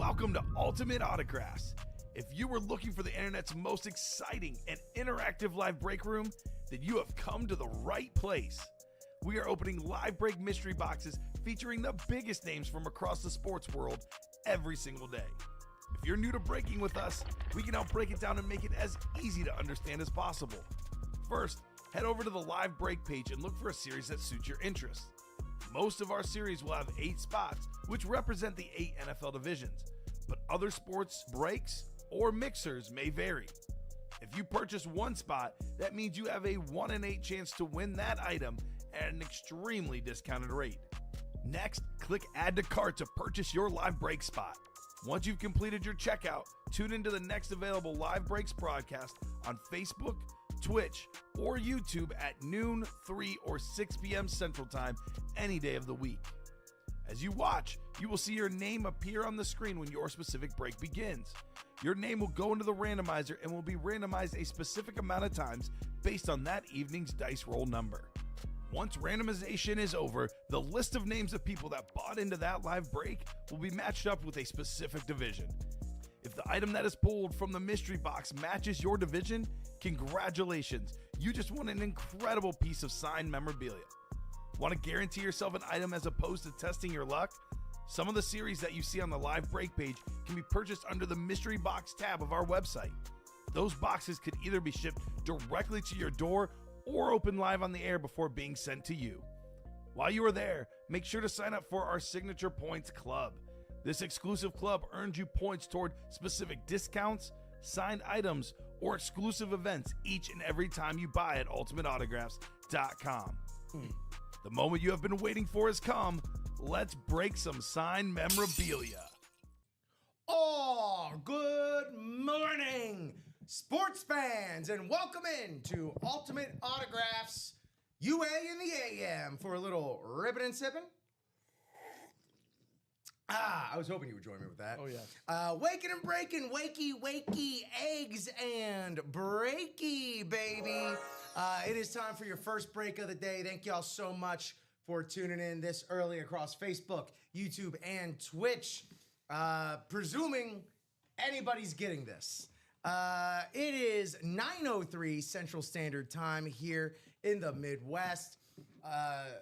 Welcome to Ultimate Autographs. If you were looking for the internet's most exciting and interactive live break room, then you have come to the right place. We are opening live break mystery boxes featuring the biggest names from across the sports world every single day. If you're new to breaking with us, we can help break it down and make it as easy to understand as possible. First, head over to the live break page and look for a series that suits your interests. Most of our series will have 8 spots, which represent the 8 NFL divisions, but other sports breaks or mixers may vary. If you purchase one spot, that means you have a 1 in 8 chance to win that item at an extremely discounted rate. Next, click Add to Cart to purchase your live break spot. Once you've completed your checkout, tune into the next available live breaks broadcast on Facebook, Twitch, or YouTube at noon, 3, or 6 p.m. Central Time any day of the week. As you watch, you will see your name appear on the screen when your specific break begins. Your name will go into the randomizer and will be randomized a specific amount of times based on that evening's dice roll number. Once randomization is over, the list of names of people that bought into that live break will be matched up with a specific division. If the item that is pulled from the mystery box matches your division, congratulations, you just won an incredible piece of signed memorabilia. Want to guarantee yourself an item as opposed to testing your luck? Some of the series that you see on the live break page can be purchased under the mystery box tab of our website. Those boxes could either be shipped directly to your door or open live on the air before being sent to you. While you are there, make sure to sign up for our Signature Points Club. This exclusive club earns you points toward specific discounts, signed items, or exclusive events each and every time you buy at ultimateautographs.com. The moment you have been waiting for has come. Let's break some signed memorabilia. Oh, good morning, sports fans, and welcome in to Ultimate Autographs UA in the AM for a little ribbon and sipping. I was hoping you would join me with that. Oh, yeah. Waking and breaking, wakey, eggs and breaky, baby. It is time for your first break of the day. Thank y'all so much for tuning in this early across Facebook, YouTube, and Twitch. Presuming anybody's getting this. It is 9:03 Central Standard Time here in the Midwest.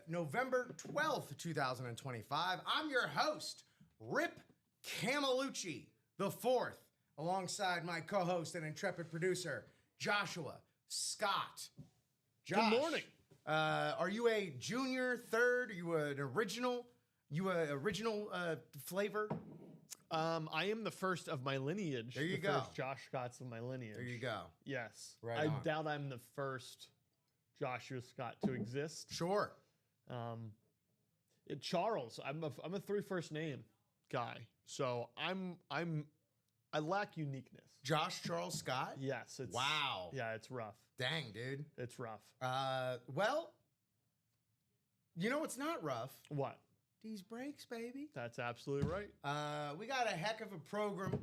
November 12th, 2025. I'm your host, Rip Camelucci the fourth, alongside my co-host and intrepid producer, Joshua Scott. Josh, Good morning. Are you a junior, third? Are you an original? Flavor? I am the first of my lineage. There you the go. First Josh Scott's of my lineage. There you go. Yes. Right I on. doubt I'm the first Joshua Scott to exist. Sure. Charles. I'm a 3 first name guy, so I lack uniqueness. Josh Charles Scott? Yes. It's, Wow. Yeah, it's rough. Dang, dude. It's rough. Well, you know what's not rough? What? These breaks, baby. That's absolutely right. We got a heck of a program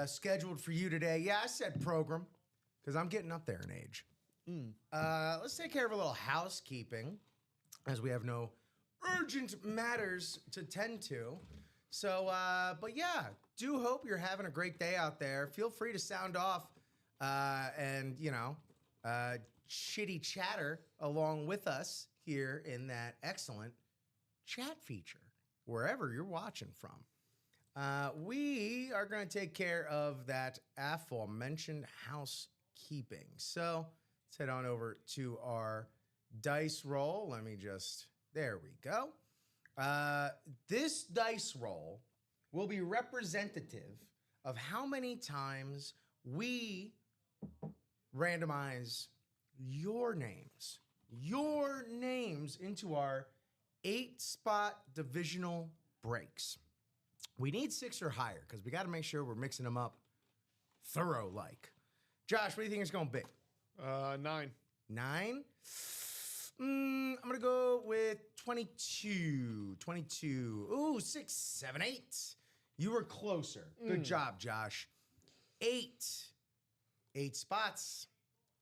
scheduled for you today. Yeah, I said program because I'm getting up there in age. Let's take care of a little housekeeping as we have no urgent matters to tend to. So, but yeah, do hope you're having a great day out there. Feel free to sound off and, chitty chatter along with us here in that excellent chat feature, wherever you're watching from. We are going to take care of that aforementioned housekeeping. So let's head on over to our dice roll. There we go. This dice roll will be representative of how many times we randomize your names into our 8-spot divisional breaks. We need 6 or higher because we got to make sure we're mixing them up thorough-like. Josh, what do you think it's going to be? 9. 9? I'm going to go with 22. 22. Ooh, 6, 7, 8. You were closer. Good job, Josh. 8. 8 spots.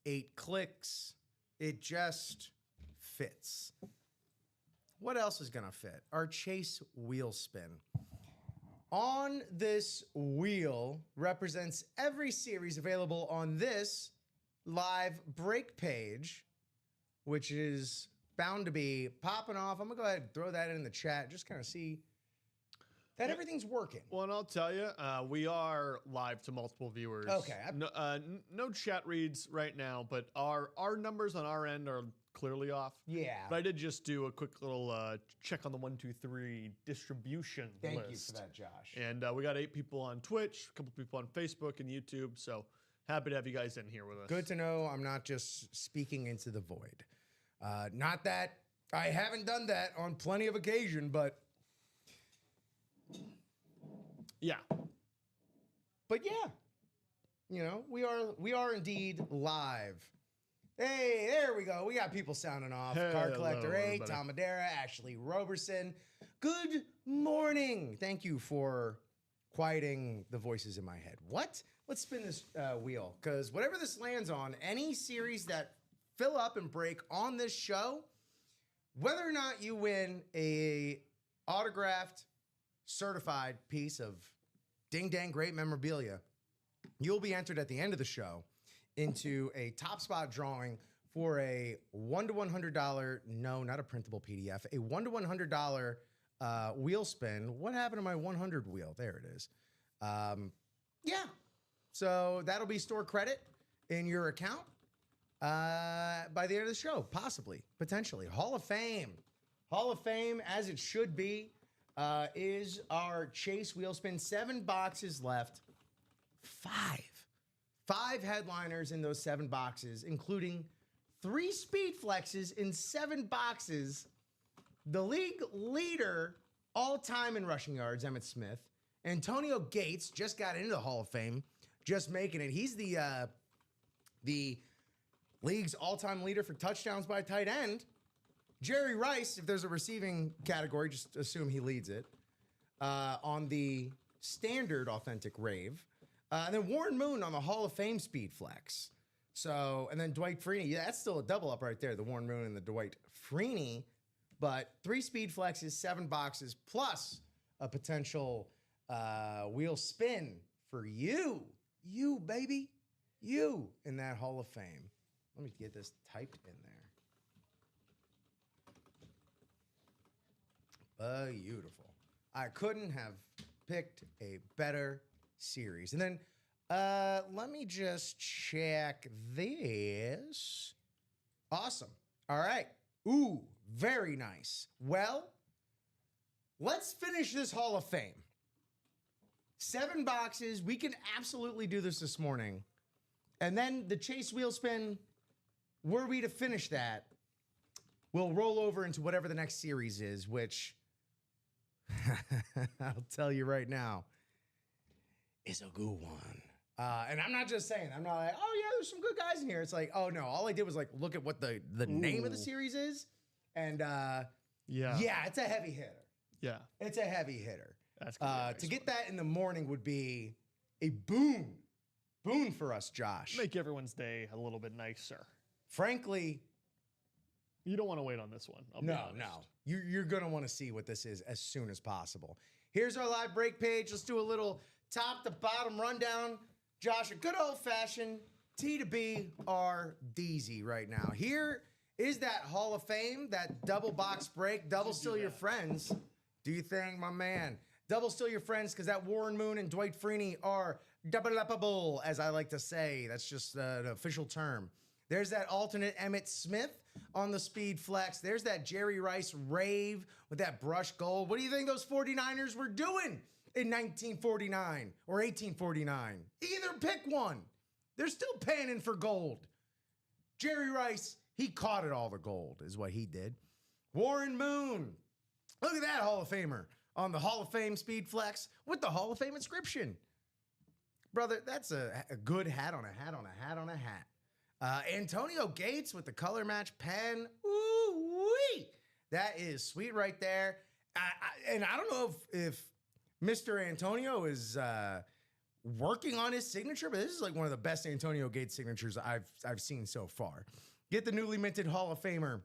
8 clicks. It just fits. What else is going to fit? Our chase wheel spin. on this wheel represents every series available on this live break page, which is bound to be popping off. I'm going to go ahead and throw that in the chat, just kind of see that everything's working. Well, and I'll tell you, we are live to multiple viewers. Okay. No chat reads right now, but our numbers on our end are clearly off. Yeah. But I did just do a quick little check on the 1, 2, 3 distribution Thank list. you for that, Josh. And we got 8 people on Twitch, a couple people on Facebook and YouTube. So happy to have you guys in here with us. Good to know I'm not just speaking into the void. Not that I haven't done that on plenty of occasion, but Yeah. You know, we are indeed live. Hey, there we go. We got people sounding off. Card Hello, Collector A, everybody. Tom Madera, Ashley Roberson. Good morning. Thank you for quieting the voices in my head. What? Let's spin this wheel, because whatever this lands on, any series that fill up and break on this show, whether or not you win a autographed, certified piece of ding dang great memorabilia, you'll be entered at the end of the show into a top spot drawing for a $1 to $100, no, not a printable PDF, a $1 to $100 wheel spin. What happened to my 100 wheel? There it is. Yeah. So that'll be store credit in your account by the end of the show, possibly, potentially. Hall of Fame. Hall of Fame, as it should be, is our Chase wheel spin. 7 boxes left. 5 headliners in those 7 boxes, including 3 speed flexes in 7 boxes. The league leader all time in rushing yards, Emmitt Smith. Antonio Gates just got into the Hall of Fame, just making it. He's the league's all-time leader for touchdowns by tight end. Jerry Rice, if there's a receiving category, just assume he leads it on the standard authentic rave. And then Warren Moon on the Hall of Fame speed flex. So, and then Dwight Freeney. Yeah, that's still a double up right there, the Warren Moon and the Dwight Freeney. But 3 speed flexes, 7 boxes, plus a potential wheel spin for you. You, baby. You in that Hall of Fame. Let me get this typed in there. Beautiful. I couldn't have picked a better series. And then let me just check this. Awesome. All right. Ooh, very nice. Well, let's finish this Hall of Fame. 7 boxes. We can absolutely do this morning. And then the Chase wheel spin, were we to finish that, we'll roll over into whatever the next series is, which I'll tell you right now, is a good one. And I'm not just saying, I'm not like, oh yeah, there's some good guys in here. It's like, oh no, all I did was like look at what the name of the series is. And yeah, it's a heavy hitter. Yeah. It's a heavy hitter. That's gonna be a nice to get one. that in the morning would be a boon for us, Josh. Make everyone's day a little bit nicer. Frankly, You don't want to wait on this one. I'll be honest. You're going to want to see what this is as soon as possible. Here's our live break page. Let's do a little top to bottom rundown. Josh, a good old-fashioned T to B R DZ right now. Here is that Hall of Fame, that double box break. Double still your friends. Do you think, my man? Double still your friends, because that Warren Moon and Dwight Freeney are double-uppable, as I like to say. That's just an official term. There's that alternate Emmitt Smith on the speed flex. There's that Jerry Rice rave with that brushed gold. What do you think those 49ers were doing in 1949 or 1849? Either pick one. They're still panning for gold. Jerry Rice, he caught it all, the gold, is what he did. Warren Moon. Look at that Hall of Famer on the Hall of Fame speed flex with the Hall of Fame inscription. Brother, that's a good hat on a hat on a hat on a hat. Antonio Gates with the color match pen. Ooh-wee. That is sweet right there. And I don't know if Mr. Antonio is working on his signature, but this is like one of the best Antonio Gates signatures I've seen so far. Get the newly minted Hall of Famer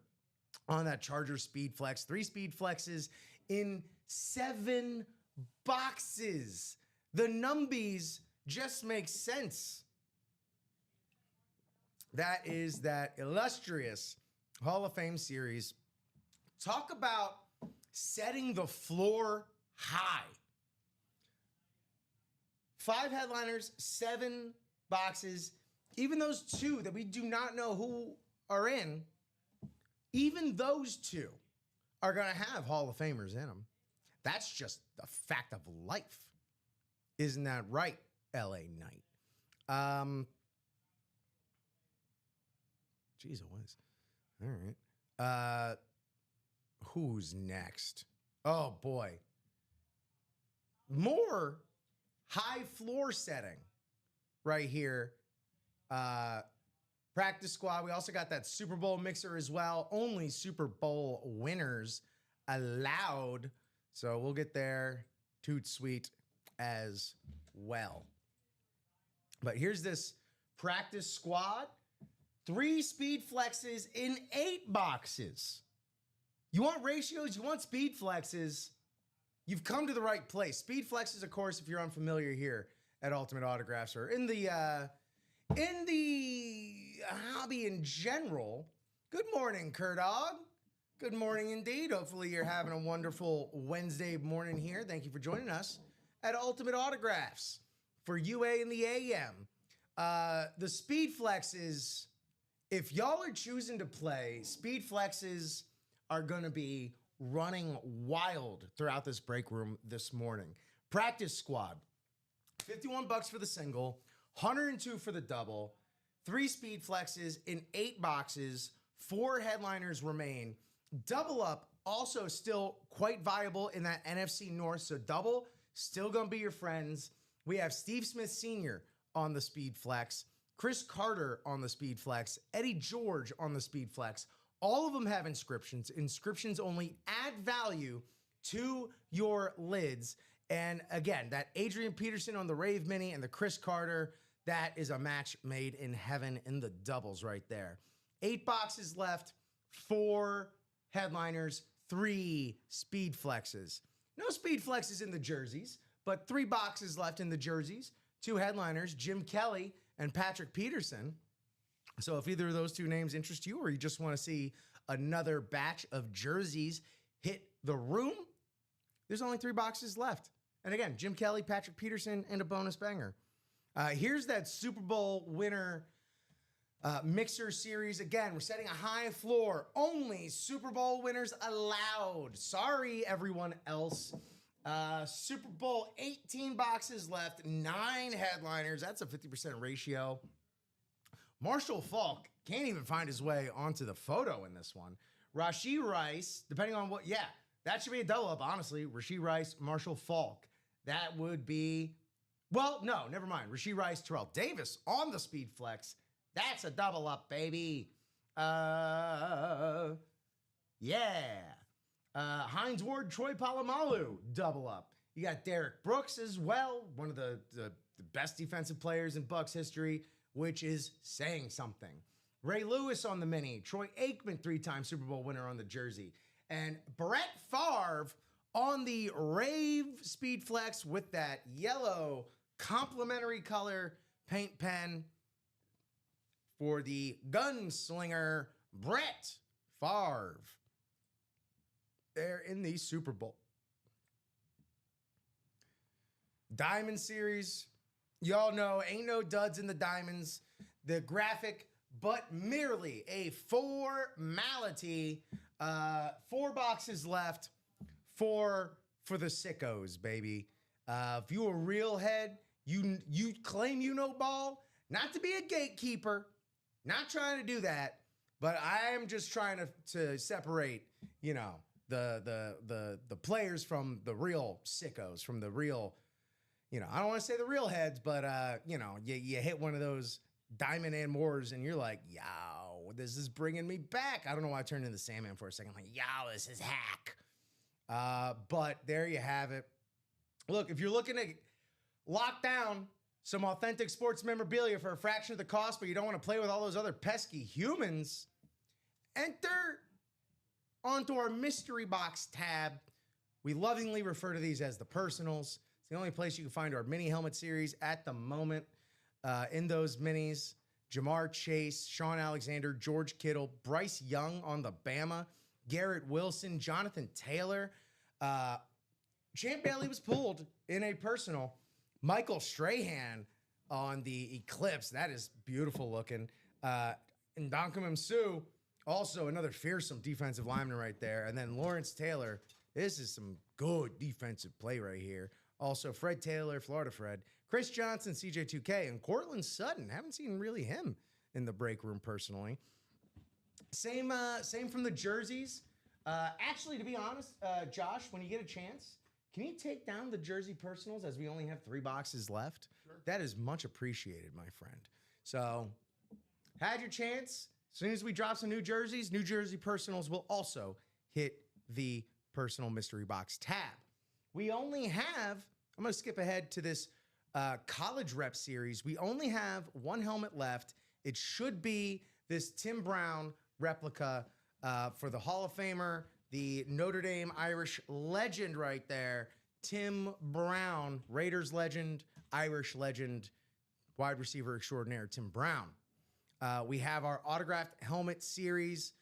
on that Charger speed flex. 3 speed flexes in 7 boxes. The numbies just make sense. That is that illustrious Hall of Fame series. Talk about setting the floor high. 5 headliners, 7 boxes. Even those 2 that we do not know who are in, even those 2 are going to have Hall of Famers in them. That's just a fact of life. Isn't that right, LA Knight? Geez, it was. All right. Who's next? Oh, boy. More high floor setting right here. Practice squad. We also got that Super Bowl mixer as well. Only Super Bowl winners allowed. So we'll get there. Toot sweet as well. But here's this practice squad. 3 speed flexes in 8 boxes. You want ratios? You want speed flexes? You've come to the right place. Speed flexes, of course, if you're unfamiliar here at Ultimate Autographs or in the hobby in general. Good morning, Kurdog. Good morning indeed. Hopefully you're having a wonderful Wednesday morning here. Thank you for joining us at Ultimate Autographs for UA in the AM. The speed flexes, if y'all are choosing to play, speed flexes are going to be running wild throughout this break room this morning. Practice squad, $51 for the single, 102 for the double, 3 speed flexes in 8 boxes, 4 headliners remain. Double up also still quite viable in that NFC North, so double still going to be your friends. We have Steve Smith Sr. on the speed flex, Chris Carter on the speed flex, Eddie George on the speed flex. All of them have inscriptions. Inscriptions only add value to your lids. And again, that Adrian Peterson on the Rave Mini and the Chris Carter, that is a match made in heaven in the doubles right there. 8 boxes left, 4 headliners, 3 speed flexes. No speed flexes in the jerseys, but 3 boxes left in the jerseys. 2 headliners, Jim Kelly and Patrick Peterson. So if either of those 2 names interest you or you just want to see another batch of jerseys hit the room, there's only 3 boxes left. And again, Jim Kelly, Patrick Peterson, and a bonus banger. Here's that Super Bowl winner mixer series. Again, we're setting a high floor. Only Super Bowl winners allowed. Sorry, everyone else. Super Bowl, 18 boxes left, 9 headliners. That's a 50% ratio. Marshall Faulk can't even find his way onto the photo in this one. Rashee Rice, depending on what, yeah, that should be a double up, honestly. Rashee Rice, Marshall Faulk. That would be, well, no, never mind. Rashee Rice, Terrell Davis on the speed flex. That's a double up, baby. Yeah. Hines Ward, Troy Polamalu, double up. You got Derek Brooks as well, one of the best defensive players in Bucks history, which is saying something. Ray Lewis on the mini, Troy Aikman, 3-time Super Bowl winner on the jersey, and Brett Favre on the Rave Speed Flex with that yellow complementary color paint pen for the gunslinger Brett Favre. They're in the Super Bowl. Diamond Series. Y'all know, ain't no duds in the diamonds. The graphic, but merely a formality. 4 boxes left. 4 for the sickos, baby. If you a real head, you claim you know ball. Not to be a gatekeeper. Not trying to do that. But I am just trying to separate, you know, the players from the real sickos, from the real, you know, I don't want to say the real heads, but, you know, you hit one of those Diamond and Moores and you're like, yo, this is bringing me back. I don't know why I turned into Sandman for a second. I'm like, yo, this is hack. But there you have it. Look, if you're looking to lock down some authentic sports memorabilia for a fraction of the cost, but you don't want to play with all those other pesky humans, enter onto our mystery box tab We lovingly refer to these as the personals. It's the only place you can find our mini helmet series at the moment. In those minis, Jamar Chase, Sean Alexander, George Kittle, Bryce Young on the Bama, Garrett Wilson, Jonathan Taylor. Champ Bailey was pulled in a personal. Michael Strahan on the Eclipse. That is beautiful looking. And Ndamukong Suh, also another fearsome defensive lineman right there. And then Lawrence Taylor. This is some good defensive play right here. Also, Fred Taylor, Florida Fred, Chris Johnson, CJ2K, and Cortland Sutton. Haven't seen really him in the break room personally. Same from the jerseys. Actually, to be honest, Josh, when you get a chance, can you take down the jersey personals as we only have 3 boxes left? Sure. That is much appreciated, my friend. So, had your chance. As soon as we drop some new jerseys, New Jersey personals will also hit the personal mystery box tab. We only have, I'm going to skip ahead to this college rep series. We only have 1 helmet left. It should be this Tim Brown replica for the Hall of Famer, the Notre Dame Irish legend right there, Tim Brown, Raiders legend, Irish legend, wide receiver extraordinaire, Tim Brown. We have our autographed helmet series.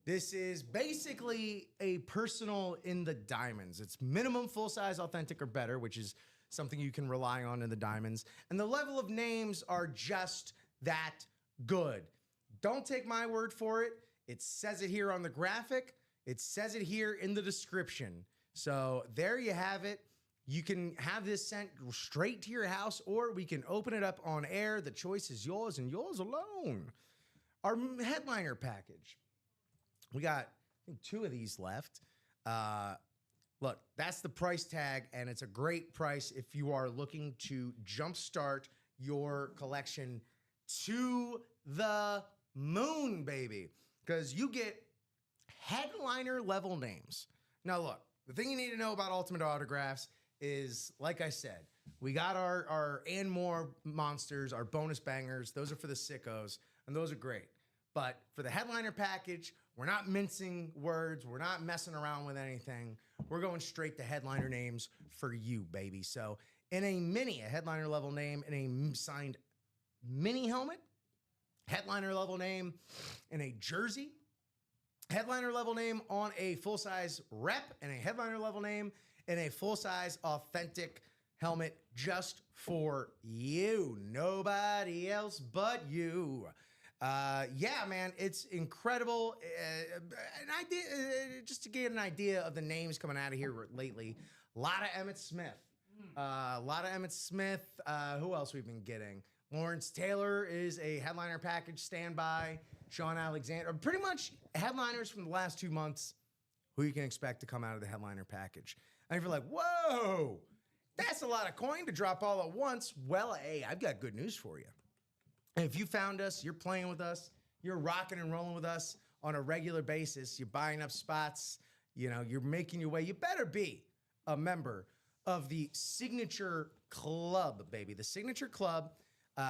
This is basically a personal in the diamonds. It's minimum full-size authentic or better, which is something you can rely on in the diamonds. And the level of names are just that good. Don't take my word for it. It says it here on the graphic. It says it here in the description. So there you have it. You can have this sent straight to your house, or we can open it up on air. The choice is yours and yours alone. Our headliner package. We got, I think, 2 of these left. Look, that's the price tag, and it's a great price if you are looking to jumpstart your collection to the moon, baby, because you get headliner level names. Now, look, the thing you need to know about Ultimate Autographs is, like I said, we got our and more monsters, our bonus bangers. Those are for the sickos, and those are great. But for the headliner package, we're not mincing words. We're not messing around with anything. We're going straight to headliner names for you, baby. So in a mini, a headliner level name, in a signed mini helmet, headliner level name in a jersey, headliner level name on a full-size rep, and a headliner level name in a full-size authentic helmet just for you. Nobody else but you. Yeah, man, it's incredible. An idea, just to get an idea of the names coming out of here lately. A lot of Emmitt Smith. Who else we've been getting? Lawrence Taylor is a headliner package standby. Sean Alexander. Pretty much headliners from the last 2 months who you can expect to come out of the headliner package. And if you're like, whoa, that's a lot of coin to drop all at once. Well, hey, I've got good news for you. If you found us, you're playing with us, you're rocking and rolling with us on a regular basis, you're buying up spots, you're making your way, you better be a member of the Signature Club, baby. The Signature Club,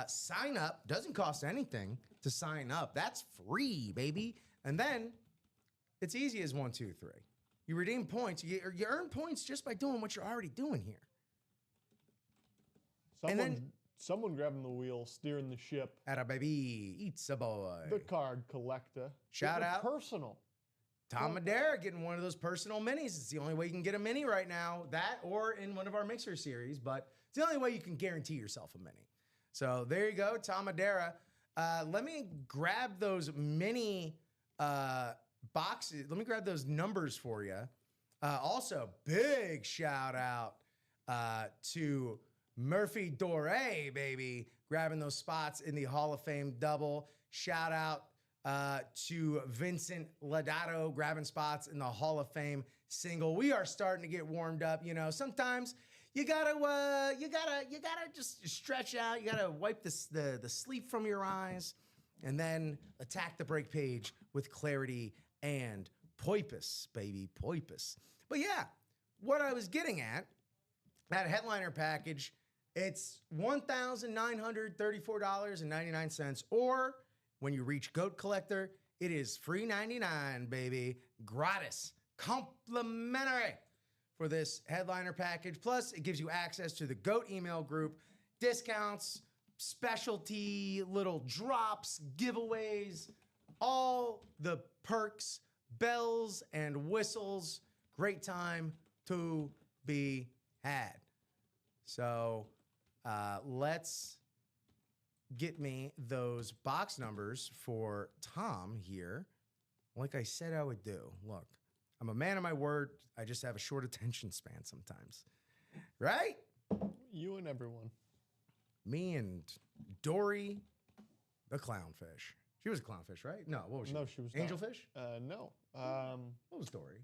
sign up, doesn't cost anything to sign up. That's free, baby. And then it's easy as 1, 2, 3. You redeem points, you earn points just by doing what you're already doing here. Someone grabbing the wheel, steering the ship. Atta baby, eats a boy. The card collector. Shout out. Personal. Tom Madera getting one of those personal minis. It's the only way you can get a mini right now. That or in one of our mixer series, but it's the only way you can guarantee yourself a mini. So there you go, Tom Madera. Let me grab those mini boxes. Let me grab those numbers for you. Also, big shout out to Murphy Doré, baby, grabbing those spots in the Hall of Fame double. Shout out to Vincent Lodato grabbing spots in the Hall of Fame single. We are starting to get warmed up. Sometimes you gotta just stretch out. You gotta wipe the sleep from your eyes, and then attack the break page with clarity and poipus, baby, poipus. But yeah, what I was getting at, that headliner package, it's $1,934.99, or when you reach Goat Collector, it is free $99, baby. Gratis. Complimentary for this headliner package. Plus, it gives you access to the GOAT email group, discounts, specialty little drops, giveaways, all the perks, bells, and whistles. Great time to be had. So let's get me those box numbers for Tom here, like I said I would do. Look, I'm a man of my word. I just have a short attention span sometimes. Right? You and everyone. Me and Dory, the clownfish. She was a clownfish, right? No, what was she? No, she was not. Angelfish? No. What was Dory?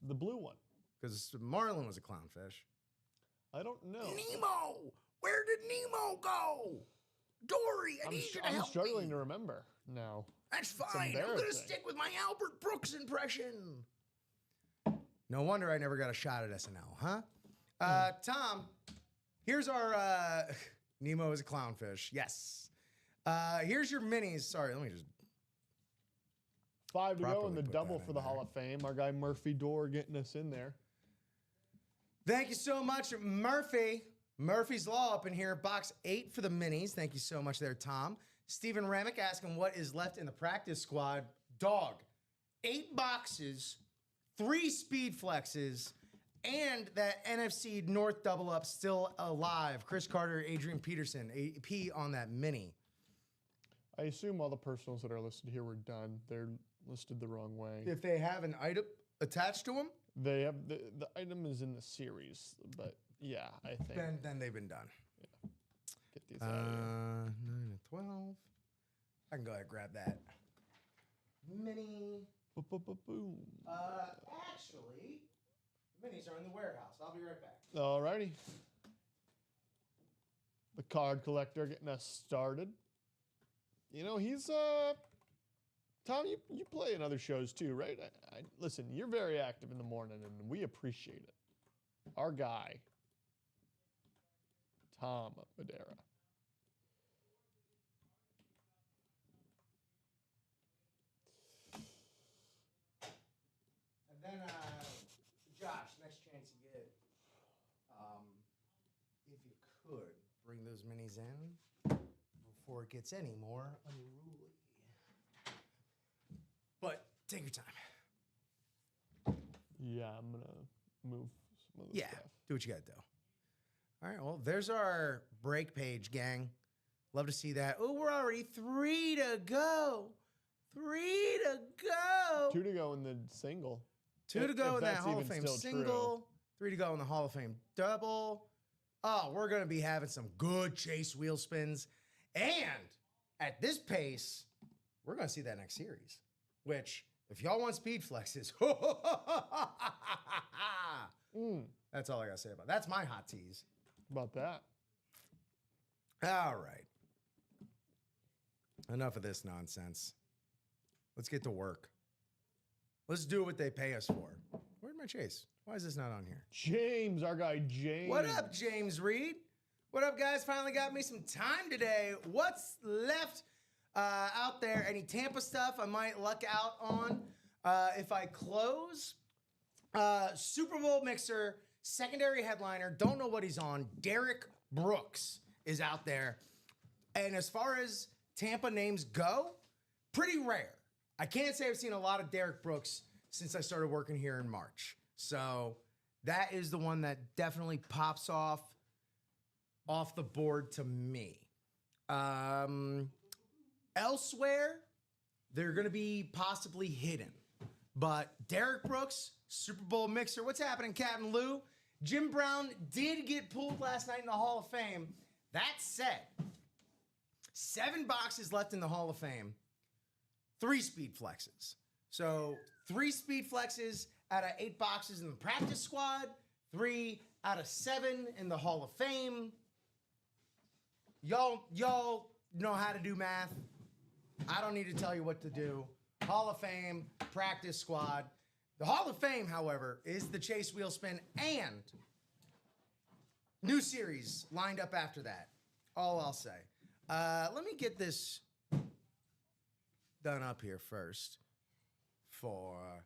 The blue one. Because Marlin was a clownfish. I don't know. Nemo! Where did Nemo go? Dory, I need you to help me. I'm struggling to remember now. That's fine. I'm going to stick with my Albert Brooks impression. No wonder I never got a shot at SNL, huh? Tom, here's our Nemo is a clownfish. Yes. Here's your minis. Sorry, let me just 5 to go properly in the put double that for in the there. Hall of Fame. Our guy Murphy Dorr getting us in there. Thank you so much, Murphy. Murphy's Law up in here. Box 8 for the minis. Thank you so much there, Tom. Stephen Remick asking what is left in the practice squad. Dog, 8 boxes, 3 speed flexes, and that NFC North double up still alive. Chris Carter, Adrian Peterson, AP on that mini. I assume all the personals that are listed here were done. They're listed the wrong way. If they have an item attached to them, They have the item is in the series, but yeah, I think then they've been done. get these out of here. 9 and 12. I can go ahead and grab that mini. Boom. Actually, minis are in the warehouse. I'll be right back. Alrighty. The card collector getting us started. You know, he's Tom, you play in other shows too, right? Listen, you're very active in the morning, and we appreciate it. Our guy, Tom Madeira. And then, Josh, next chance you get, if you could, bring those minis in before it gets any more unruly. But take your time. Yeah, I'm gonna move some of the Yeah, stuff. do what you gotta do. All right, well, there's our break page, gang. Love to see that. Oh, we're already 3 to go. 3 to go. 2 to go in the single. 2 to go If in that that's Hall of even Fame still single. 3 to go in the Hall of Fame double. Oh, we're going to be having some good chase wheel spins. And at this pace, we're going to see that next series. Which, if y'all want speed flexes, that's all I got to say about it. That's my hot tease. About that. All right. Enough of this nonsense. Let's get to work. Let's do what they pay us for. Where'd my chase? Why is this not on here? James, our guy James. What up, James Reed? What up, guys? Finally got me some time today. What's left out there? Any Tampa stuff I might luck out on if I close? Super Bowl mixer, secondary headliner. Don't know what he's on. Derek Brooks is out there. And as far as Tampa names go, pretty rare. I can't say I've seen a lot of Derek Brooks since I started working here in March. So that is the one that definitely pops off the board to me. Elsewhere, they're going to be possibly hidden. But Derek Brooks, Super Bowl mixer. What's happening, Captain Lou? Jim Brown did get pulled last night in the Hall of Fame. That said, 7 boxes left in the Hall of Fame. 3 speed flexes. So 3 speed flexes out of 8 boxes in the practice squad. 3 out of 7 in the Hall of Fame. Y'all know how to do math. I don't need to tell you what to do. Hall of Fame, practice squad. The Hall of Fame, however, is the chase wheel spin and new series lined up after that. All I'll say. Let me get this done up here first for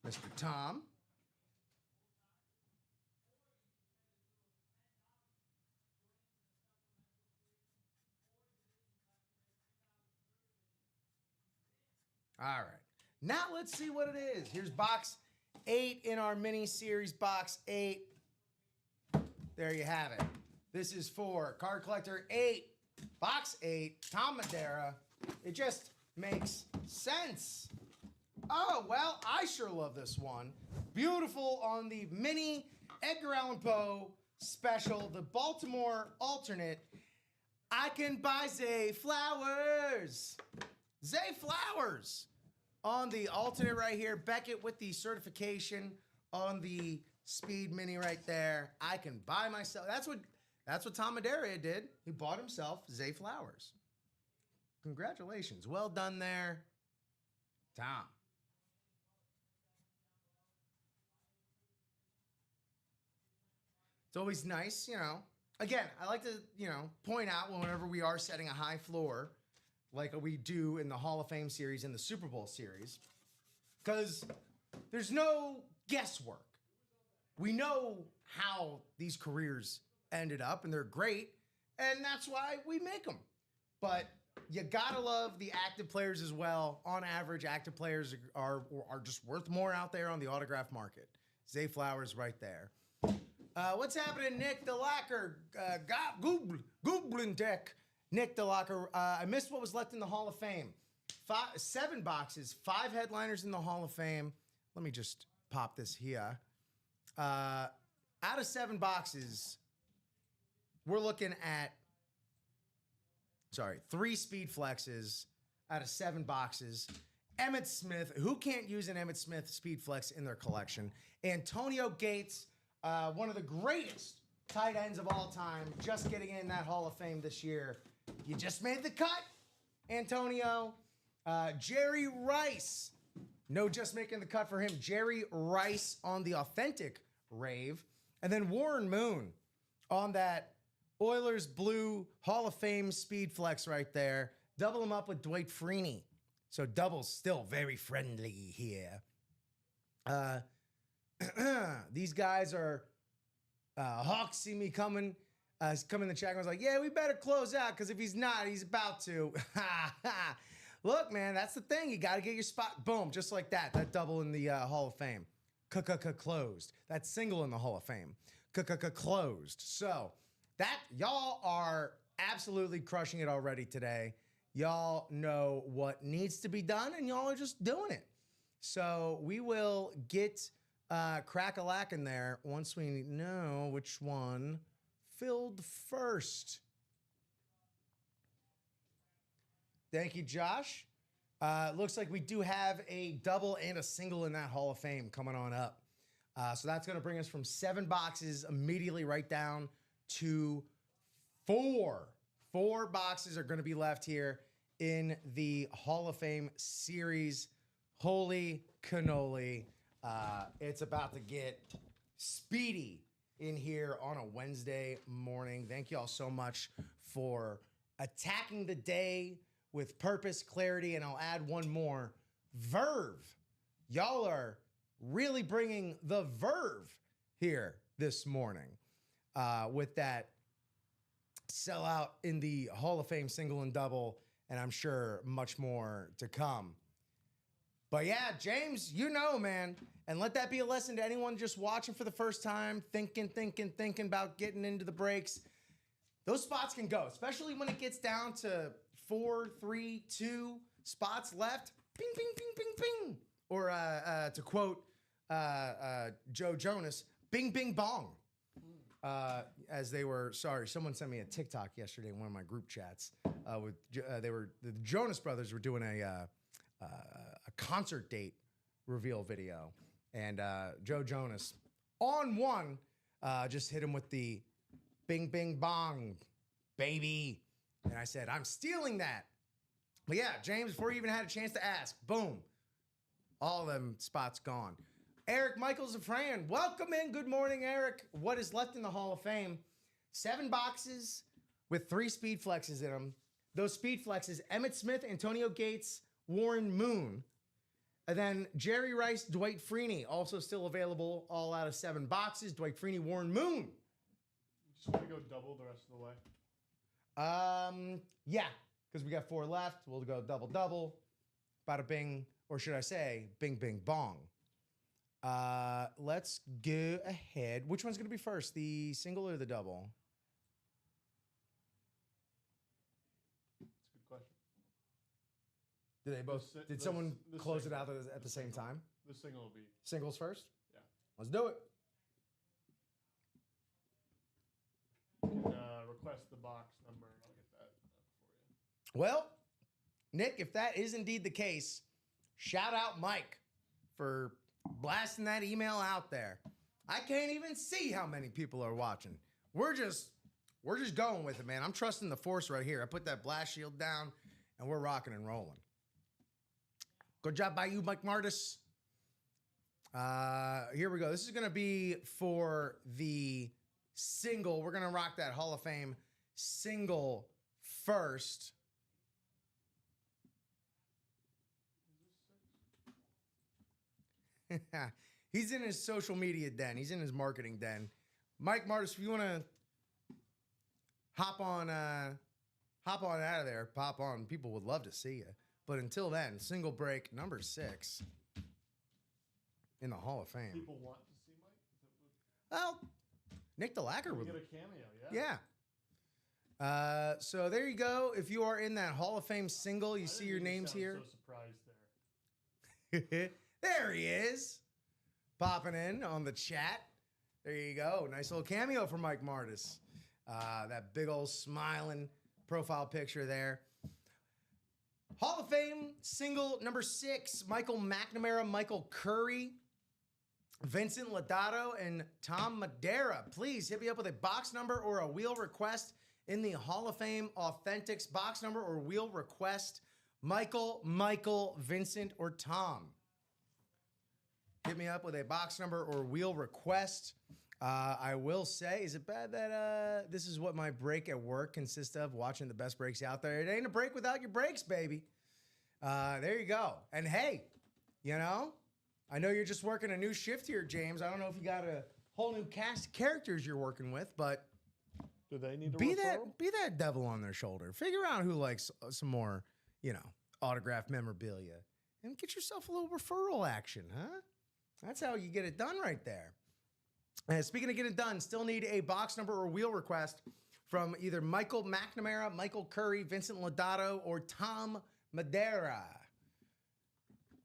Mr. Tom. All right. Now let's see what it is. Here's box 8 in our mini series. Box 8. There you have it. This is for Card Collector 8. Box 8. Tom Madeira. It just makes sense. Oh, well, I sure love this one. Beautiful on the mini Edgar Allan Poe special, the Baltimore alternate. I can buy Zay Flowers. Zay Flowers on the alternate right here. Beckett with the certification on the Speed Mini right there. I can buy myself. That's what Tom Madeira did. He bought himself Zay Flowers. Congratulations. Well done there, Tom. It's always nice, you know. Again, I like to, point out whenever we are setting a high floor, like we do in the Hall of Fame series and the Super Bowl series, because there's no guesswork. We know how these careers ended up, and they're great, and that's why we make them. But you gotta love the active players as well. On average, active players are just worth more out there on the autograph market. Zay Flowers right there. What's happening, Nick DeLacker? Googling Tech. Nick DeLacker. I missed what was left in the Hall of Fame. 7 boxes, 5 headliners in the Hall of Fame. Let me just pop this here. Out of 7 boxes, we're looking at, 3 speed flexes out of 7 boxes. Emmitt Smith, who can't use an Emmitt Smith speed flex in their collection? Antonio Gates, one of the greatest tight ends of all time, just getting in that Hall of Fame this year. You just made the cut, Antonio. Jerry Rice, no just making the cut for him. Jerry Rice on the authentic Rave. And then Warren Moon on that Oilers Blue Hall of Fame speed flex right there. Double him up with Dwight Freeney. So double's still very friendly here. These guys are Hawks see me coming. Come in the chat and was like, yeah, we better close out because if he's not, he's about to. Look, man, that's the thing. You got to get your spot. Boom, just like that. That double in the Hall of Fame. Closed. That single in the Hall of Fame. Closed. So that y'all are absolutely crushing it already today. Y'all know what needs to be done, and y'all are just doing it. So we will get crack-a-lack in there once we know which one filled first. Thank you, Josh. Looks like we do have a double and a single in that Hall of Fame coming on up. So that's going to bring us from 7 boxes immediately right down to 4. 4 boxes are going to be left here in the Hall of Fame series. Holy cannoli. It's about to get speedy in here on a Wednesday morning. Thank you all so much for attacking the day with purpose, clarity, and I'll add one more, verve. Y'all are really bringing the verve here this morning with that sellout in the Hall of Fame single and double, and I'm sure much more to come. But yeah, James, you know, man, and let that be a lesson to anyone just watching for the first time, thinking about getting into the breaks. Those spots can go, especially when it gets down to 4, 3, 2 spots left. Ping, ping, ping, ping, ping. Or to quote Joe Jonas, bing, bing, bong. As they were, someone sent me a TikTok yesterday in one of my group chats. The Jonas Brothers were doing a concert date reveal video, and Joe Jonas on one just hit him with the bing, bing, bong, baby. And I said, I'm stealing that. But yeah, James, before you even had a chance to ask, boom, all of them spots gone. Eric Michaels of Fran, welcome in. Good morning, Eric. What is left in the Hall of Fame? 7 boxes with 3 speed flexes in them. Those speed flexes, Emmitt Smith, Antonio Gates, Warren Moon, and then Jerry Rice, Dwight Freeney, also still available, all out of 7 boxes. Dwight Freeney, Warren Moon. Just want to go double the rest of the way. Yeah, because we got 4 left. We'll go double. bada bing, or should I say, bing, bing, bong. Let's go ahead. Which one's going to be first, the single or the double? That's a good question. Did they both? Did someone close it out at the same time? The single will be Singles first? Yeah. Let's do it. You can request the box number, and I'll get that up for you. Well, Nick, if that is indeed the case, shout out Mike for blasting that email out there. I can't even see how many people are watching. We're just going with it, man. I'm trusting the force right here. I put that blast shield down, and we're rocking and rolling. Good job by you, Mike Martis. Here we go. This is going to be for the single. We're going to rock that Hall of Fame single first. He's in his social media den. He's in his marketing den. Mike Martis, if you want to hop on out of there, pop on. People would love to see you. But until then, single break number 6 in the Hall of Fame. People want to see Mike? Is that Well, Nick DeLacker would get a cameo, Yeah. So there you go. If you are in that Hall of Fame single, you see your names here. So surprised there. There he is. Popping in on the chat. There you go. Nice little cameo for Mike Martis. That big old smiling profile picture there. Hall of Fame single number 6, Michael McNamara, Michael Curry, Vincent Lodato, and Tom Madeira. Please hit me up with a box number or a wheel request in the Hall of Fame Authentics box number or wheel request. Michael, Vincent, or Tom. Hit me up with a box number or wheel request. I will say, is it bad that this is what my break at work consists of, watching the best breaks out there? It ain't a break without your breaks, baby. There you go. And hey, you know, I know you're just working a new shift here, James. I don't know if you got a whole new cast of characters you're working with, but do they need to be that devil on their shoulder. Figure out who likes some more, you know, autographed memorabilia, and get yourself a little referral action, huh? That's how you get it done right there. And speaking of getting it done, still need a box number or wheel request from either Michael McNamara, Michael Curry, Vincent Lodato, or Tom Madeira.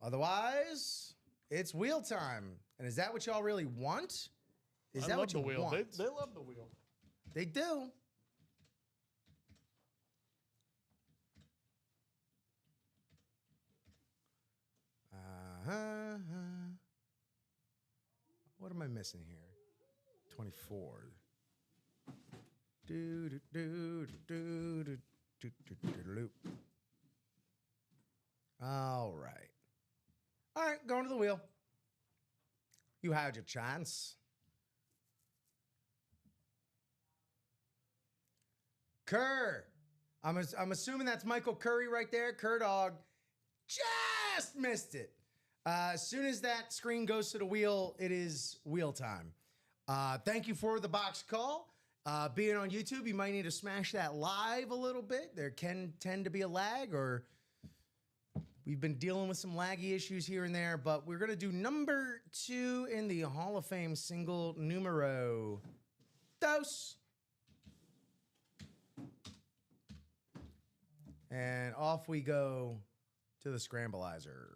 Otherwise, it's wheel time. And is that what y'all really want? Is that what you want? They love the wheel. They do. What am I missing here? 24. All right. All right, going to the wheel. You had your chance. Kerr. I'm assuming that's Michael Curry right there. Kerr Dog just missed it. As soon as that screen goes to the wheel, it is wheel time. Thank you for the box call. Being on YouTube, you might need to smash that live a little bit. There can tend to be a lag, or we've been dealing with some laggy issues here and there, but we're going to do number 2 in the Hall of Fame single numero dos. And off we go to the scrambleizer.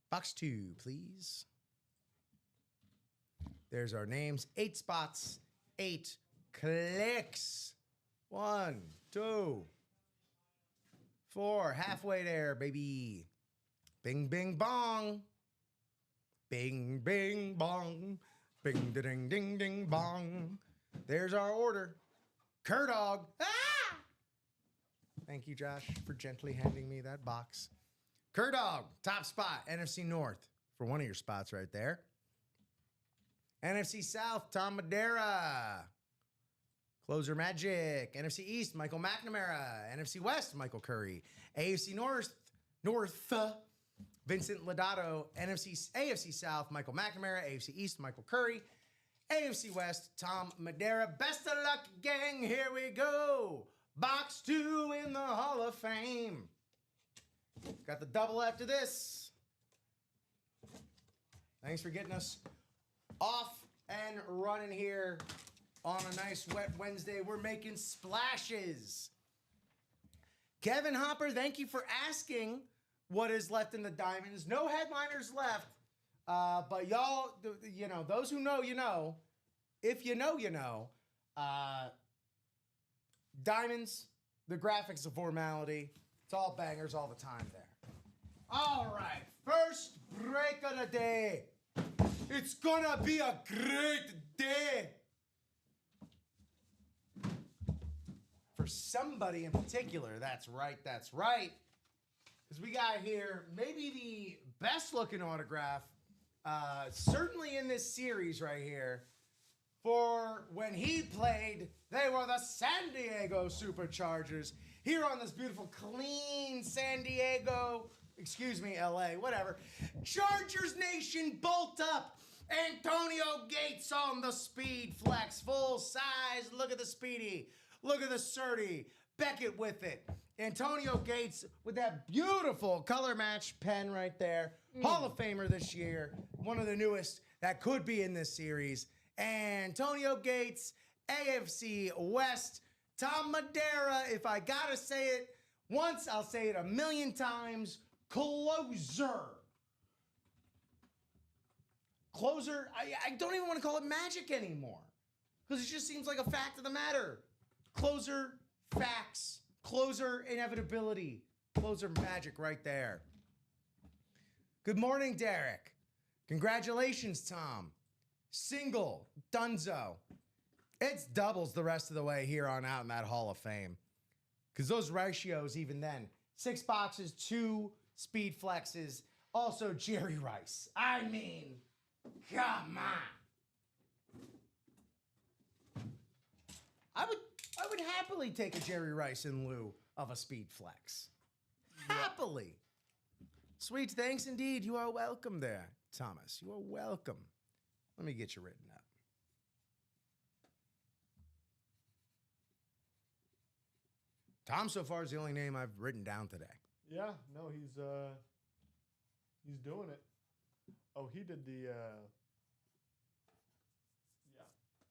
Box 2, please. There's our names. 8 spots, 8 clicks. 1, 2, 4. Halfway there, baby. Bing, bing, bong. Bing, bing, bong. Bing, ding, ding, ding, bong. There's our order. Kerr Dog. Ah! Thank you, Josh, for gently handing me that box. Kerr Dog, top spot, NFC North for one of your spots right there. NFC South, Tom Madeira. Closer Magic. NFC East, Michael McNamara. NFC West, Michael Curry. AFC North, Vincent Lodato. AFC South, Michael McNamara. AFC East, Michael Curry. AFC West, Tom Madeira. Best of luck, gang. Here we go. Box 2 in the Hall of Fame. Got the double after this. Thanks for getting us off and running here on a nice wet Wednesday. We're making splashes. Kevin Hopper, thank you for asking what is left in the diamonds. No headliners left. But y'all, you know, those who know, you know. If you know, you know. Diamonds, the graphics a formality. It's all bangers all the time there. All right, first break of the day. It's gonna be a great day. For somebody in particular, that's right, that's right. Because we got here maybe the best looking autograph, certainly in this series right here. For when he played, they were the San Diego Superchargers. Here on this beautiful, clean San Diego, excuse me, LA, whatever. Chargers Nation, bolt up. Antonio Gates on the speed flex, full size. Look at the speedy. Look at the Surdy. Beckett with it. Antonio Gates with that beautiful color match pen right there. Hall of Famer this year. One of the newest that could be in this series. Antonio Gates, AFC West. Tom Madeira, if I gotta say it once, I'll say it a million times. Closer. Closer, I don't even want to call it magic anymore. Because it just seems like a fact of the matter. Closer, facts. Closer, inevitability. Closer, magic right there. Good morning, Derek. Congratulations, Tom. Single, dunzo. It's doubles the rest of the way here on out in that Hall of Fame. Because those ratios, even then, 6 boxes, 2 speed flexes, also Jerry Rice. I mean, come on. I would happily take a Jerry Rice in lieu of a speed flex. Happily. Sweet, thanks indeed. You are welcome there, Thomas. You are welcome. Let me get you written up. Tom so far is the only name I've written down today. Yeah, no, he's doing it. Oh, he did the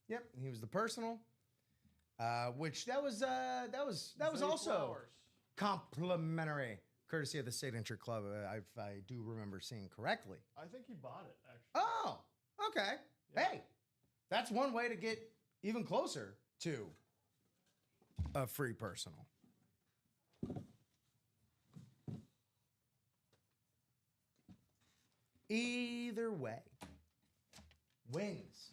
Yep, he was the personal, which that was Zay also Flowers. complimentary, courtesy of the Signature Club. If I do remember seeing correctly. I think he bought it actually. Oh, okay. Yeah. Hey, that's one way to get even closer to a free personal. Either way, wins.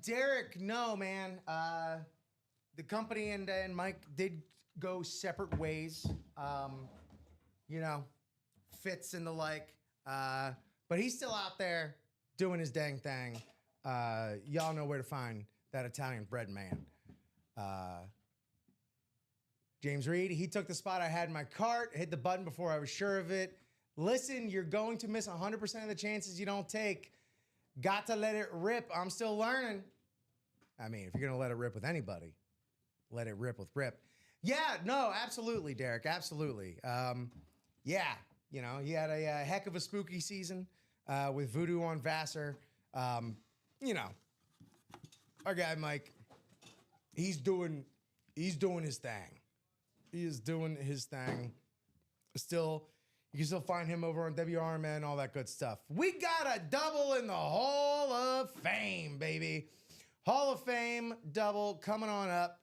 Derek, no, man. The company and Mike did go separate ways. You know, fits and the like. But he's still out there doing his dang thing. Y'all know where to find that Italian bread man. James Reed, he took the spot I had in my cart, hit the button before I was sure of it. Listen, you're going to miss 100% of the chances you don't take. Got to let it rip. I'm still learning. I mean, if you're going to let it rip with anybody, let it rip with Rip. Yeah, no, absolutely, Derek, absolutely. Yeah, you know, he had a heck of a spooky season with Voodoo on Vassar. You know, our guy Mike, he's doing his thing. He is doing his thing. Still, you can still find him over on WRMN, all that good stuff. We got a double in the Hall of Fame, baby. Hall of Fame double coming on up.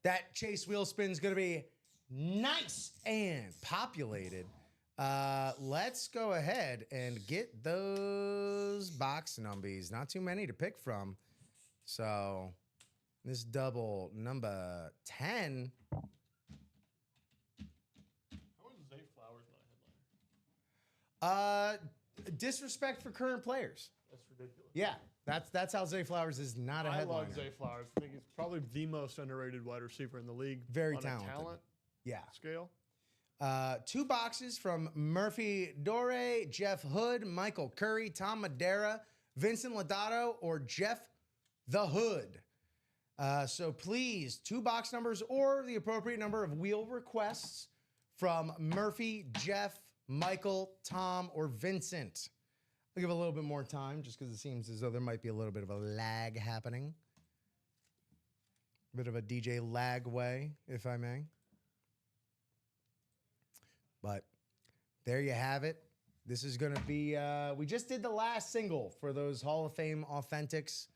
That chase wheel spin's going to be nice and populated. Let's go ahead and get those box numbies. Not too many to pick from. So this double number 10. How is Zay Flowers not a headliner? Disrespect for current players. That's ridiculous. Yeah, that's how Zay Flowers is not a I headliner. love Zay Flowers. I think he's probably the most underrated wide receiver in the league. Very on talented. A talent Yeah. scale. 2 boxes from Murphy Dore, Jeff Hood, Michael Curry, Tom Madeira, Vincent Lodato, or Jeff the Hood. So please, 2 box numbers or the appropriate number of wheel requests from Murphy, Jeff, Michael, Tom, or Vincent. I'll give a little bit more time just because it seems as though there might be a little bit of a lag happening. A bit of a DJ lag way, if I may. But there you have it. This is going to be, we just did the last single for those Hall of Fame Authentics.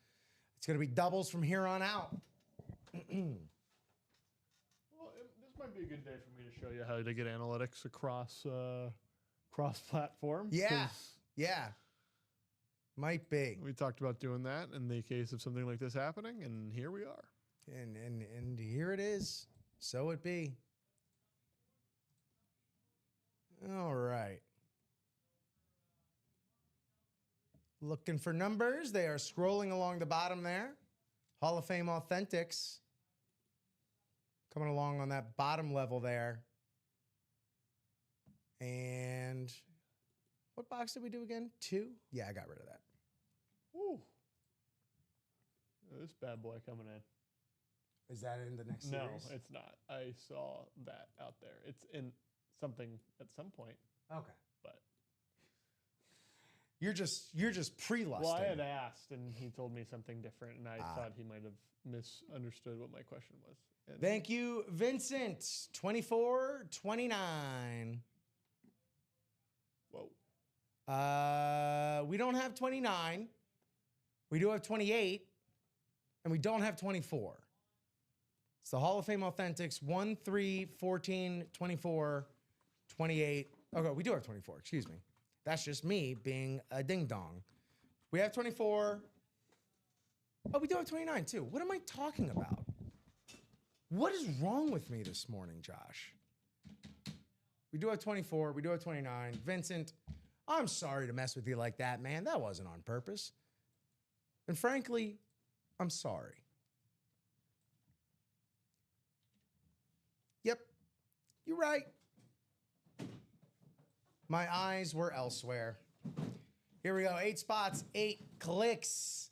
It's going to be doubles from here on out. Well, this might be a good day for me to show you how to get analytics across cross-platform. Yeah, yeah. Might be. We talked about doing that in the case of something like this happening, and here we are. And here it is. So it be. All right. Looking for numbers. They are scrolling along the bottom there. Hall of Fame Authentics. Coming along on that bottom level there. And what box did we do again? 2? Yeah, I got rid of that. Woo. This bad boy coming in. Is that in the next series? No, it's not. I saw that out there. It's in something at some point. Okay. But You're just pre-lusting. well, I had asked, and he told me something different, and I thought he might have misunderstood what my question was. And Thank you, Vincent. 24-29. whoa. We don't have 29. We do have 28. And we don't have 24. It's the Hall of Fame Authentics 1, 3, 14, 24, 28. Okay, we do have 24. Excuse me. That's just me being a ding-dong. We have 24. Oh, we do have 29, too. What am I talking about? What is wrong with me this morning, Josh? We do have 24. We do have 29. Vincent, I'm sorry to mess with you like that, man. That wasn't on purpose. And frankly, I'm sorry. Yep, you're right. My eyes were elsewhere. Here we go. 8 spots, 8 clicks.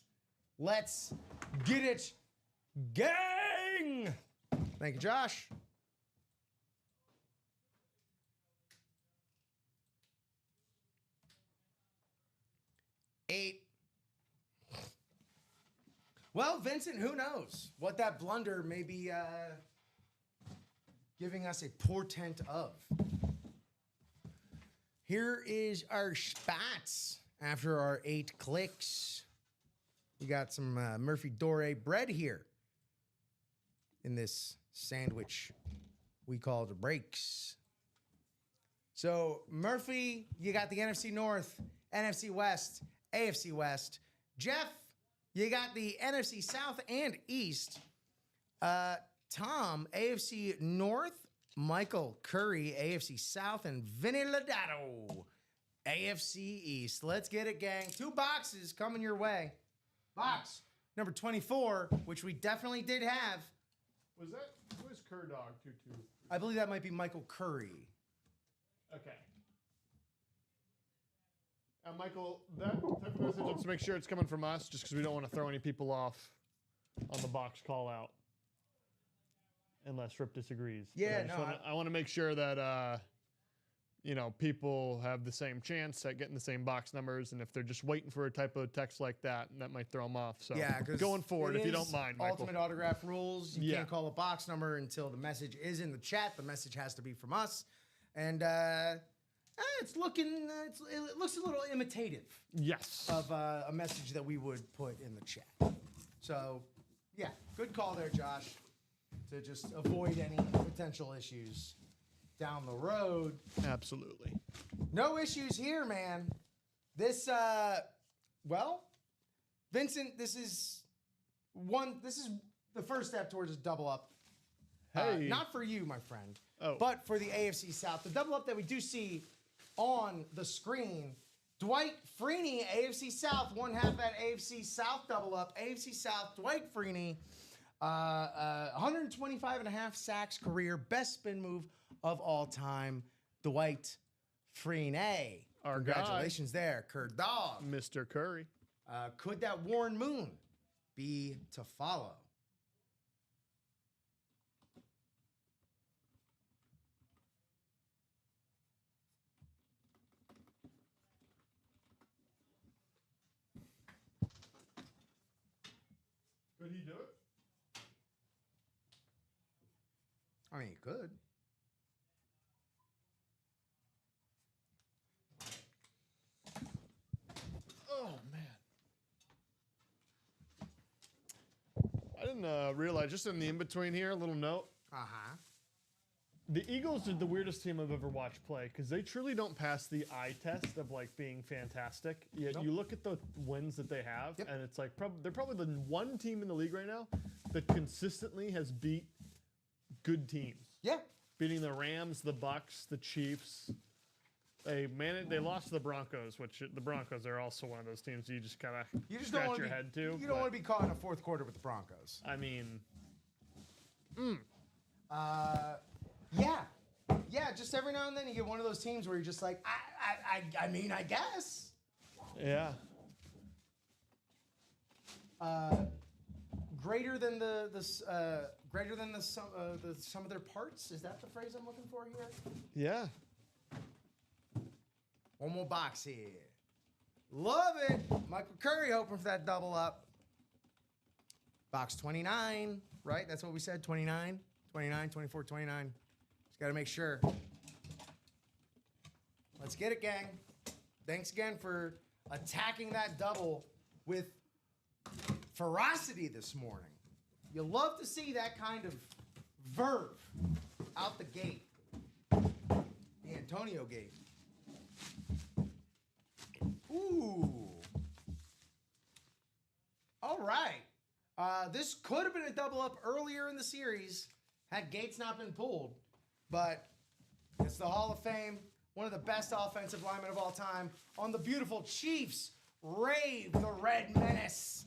Let's get it, gang! Thank you, Josh. Eight. Well, Vincent, who knows what that blunder may be giving us a portent of. Here is our spots after our 8 clicks. We got some Murphy Doré bread here in this sandwich we call the breaks. So, Murphy, you got the NFC North, NFC West, AFC West. Jeff, you got the NFC South and East. Tom, AFC North. Michael Curry, AFC South. And Vinny Lodato, AFC East. Let's get it, gang. 2 boxes coming your way. Box number 24, which we definitely did have. Was that, who is Cur Dog 22? I believe that might be Michael Curry. Okay. Michael, that type of message, let's make sure it's coming from us, just because we don't want to throw any people off on the box call out. Unless Rip disagrees. Yeah, I want to make sure that, people have the same chance at getting the same box numbers. And if they're just waiting for a type of text like that, that might throw them off. So yeah, because going forward, if you don't mind, Michael. Ultimate autograph rules. You can't call a box number until the message is in the chat. The message has to be from us. And it's looking, it looks a little imitative. Yes. Of a message that we would put in the chat. So, yeah, good call there, Josh. To just avoid any potential issues down the road. Absolutely. No issues here, man. This, Vincent, this is the first step towards a double up. Hey. Not for you, my friend, Oh. but for the AFC South. The double up that we do see on the screen. Dwight Freeney, AFC South, 1/2 that AFC South double up. AFC South, Dwight Freeney. 125.5 sacks career, best spin move of all time, Dwight Freeney. Our Congratulations there, Cur Dog. Mr. Curry. Could that Warren Moon be to follow. Could he do it? I mean, he could. Oh, man. I didn't realize, just in the in-between here, a little note. Uh-huh. The Eagles are the weirdest team I've ever watched play because they truly don't pass the eye test of like being fantastic. Yet Nope. you look at the wins that they have, Yep. and it's like they're probably the one team in the league right now that consistently has beat good teams. Yeah. Beating the Rams, the Bucks, the Chiefs. They lost to the Broncos, which the Broncos are also one of those teams you just kind of You just don't scratch want your to be, head to. You don't want to be caught in a fourth quarter with the Broncos. I mean, Yeah, just every now and then you get one of those teams where you're just like, I mean, I guess. yeah. Greater than the sum of their parts. Is that the phrase I'm looking for here? Yeah. One more box here. Love it. Michael Curry hoping for that double up. Box 29, right? That's what we said, 29, 24, 29. Just got to make sure. Let's get it, gang. Thanks again for attacking that double with ferocity this morning. You love to see that kind of verve out the gate. The Antonio gate. Ooh. All right. This could have been a double up earlier in the series had Gates not been pulled. But it's the Hall of Fame, one of the best offensive linemen of all time. On the beautiful Chiefs, rave the Red Menace.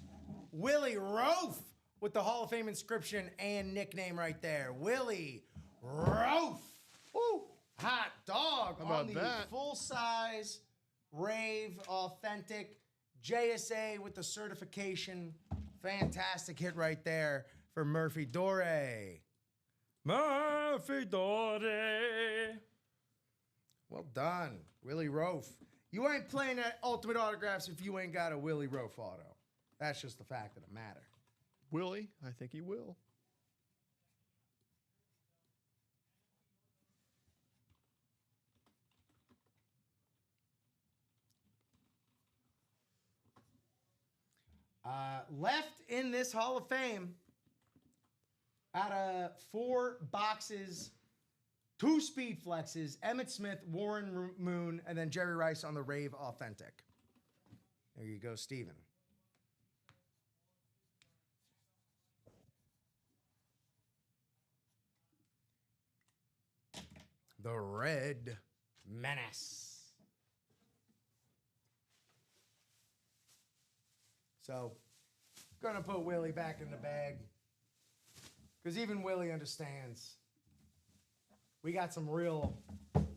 Willie Roaf with the Hall of Fame inscription and nickname right there. Willie Roaf. Woo! Hot dog. How about on the that? full-size, rave, authentic, JSA with the certification. Fantastic hit right there for Murphy Dore. Murphy Dore. Well done, Willie Roaf. You ain't playing at Ultimate Autographs if you ain't got a Willie Roaf auto. That's just the fact of the matter. Will he? I think he will. Left in this Hall of Fame, out of 4 boxes, 2 speed flexes, Emmitt Smith, Warren Moon, and then Jerry Rice on the Rave Authentic. There you go, Steven. The Red Menace. So, gonna put Willie back in the bag. Because even Willie understands. We got some real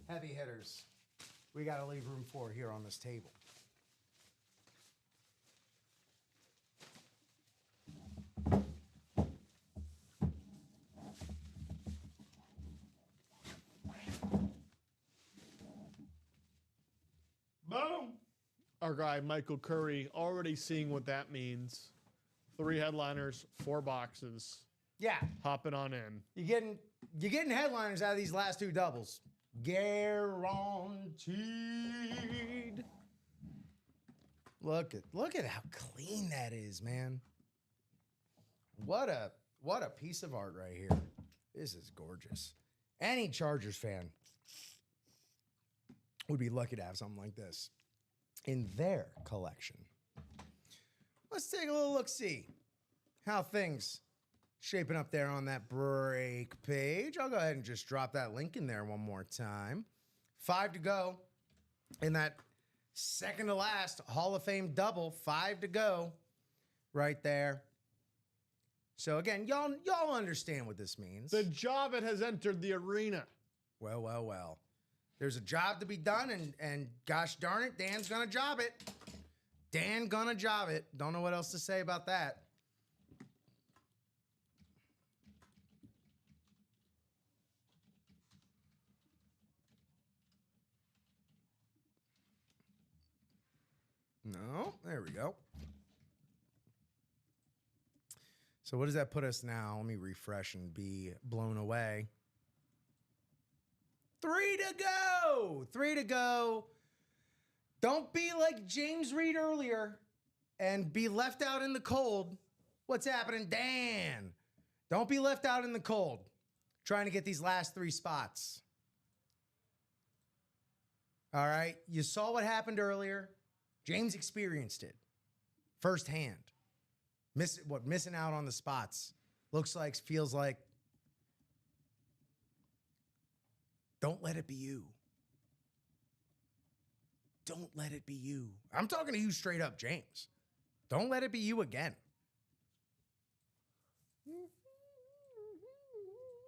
heavy hitters we got to leave room for here on this table. Boom! Our guy, Michael Curry, already seeing what that means. 3 headliners, 4 boxes, Yeah, hopping on in. you're getting headliners out of these last 2 doubles. Guaranteed. Look at how clean that is, man. What a piece of art right here. This is gorgeous. Any Chargers fan would be lucky to have something like this in their collection. Let's take a little look-see how things shaping up there on that break page. I'll go ahead and just drop that link in there one more time. 5 to go in that second to last Hall of Fame double. 5 to go right there. So again, y'all understand what this means. The Jobbit has entered the arena. Well. There's a job to be done, and gosh darn it, Dan's gonna job it. Dan gonna job it. Don't know what else to say about that. There we go. So what does that put us now? Let me refresh and be blown away. 3 to go. 3 to go. Don't be like James Reed earlier and be left out in the cold. What's happening, Dan? Don't be left out in the cold trying to get these last 3 spots. All right? You saw what happened earlier. James experienced it firsthand. Missing out on the spots looks like, feels like. Don't let it be you. Don't let it be you. I'm talking to you straight up, James. Don't let it be you again.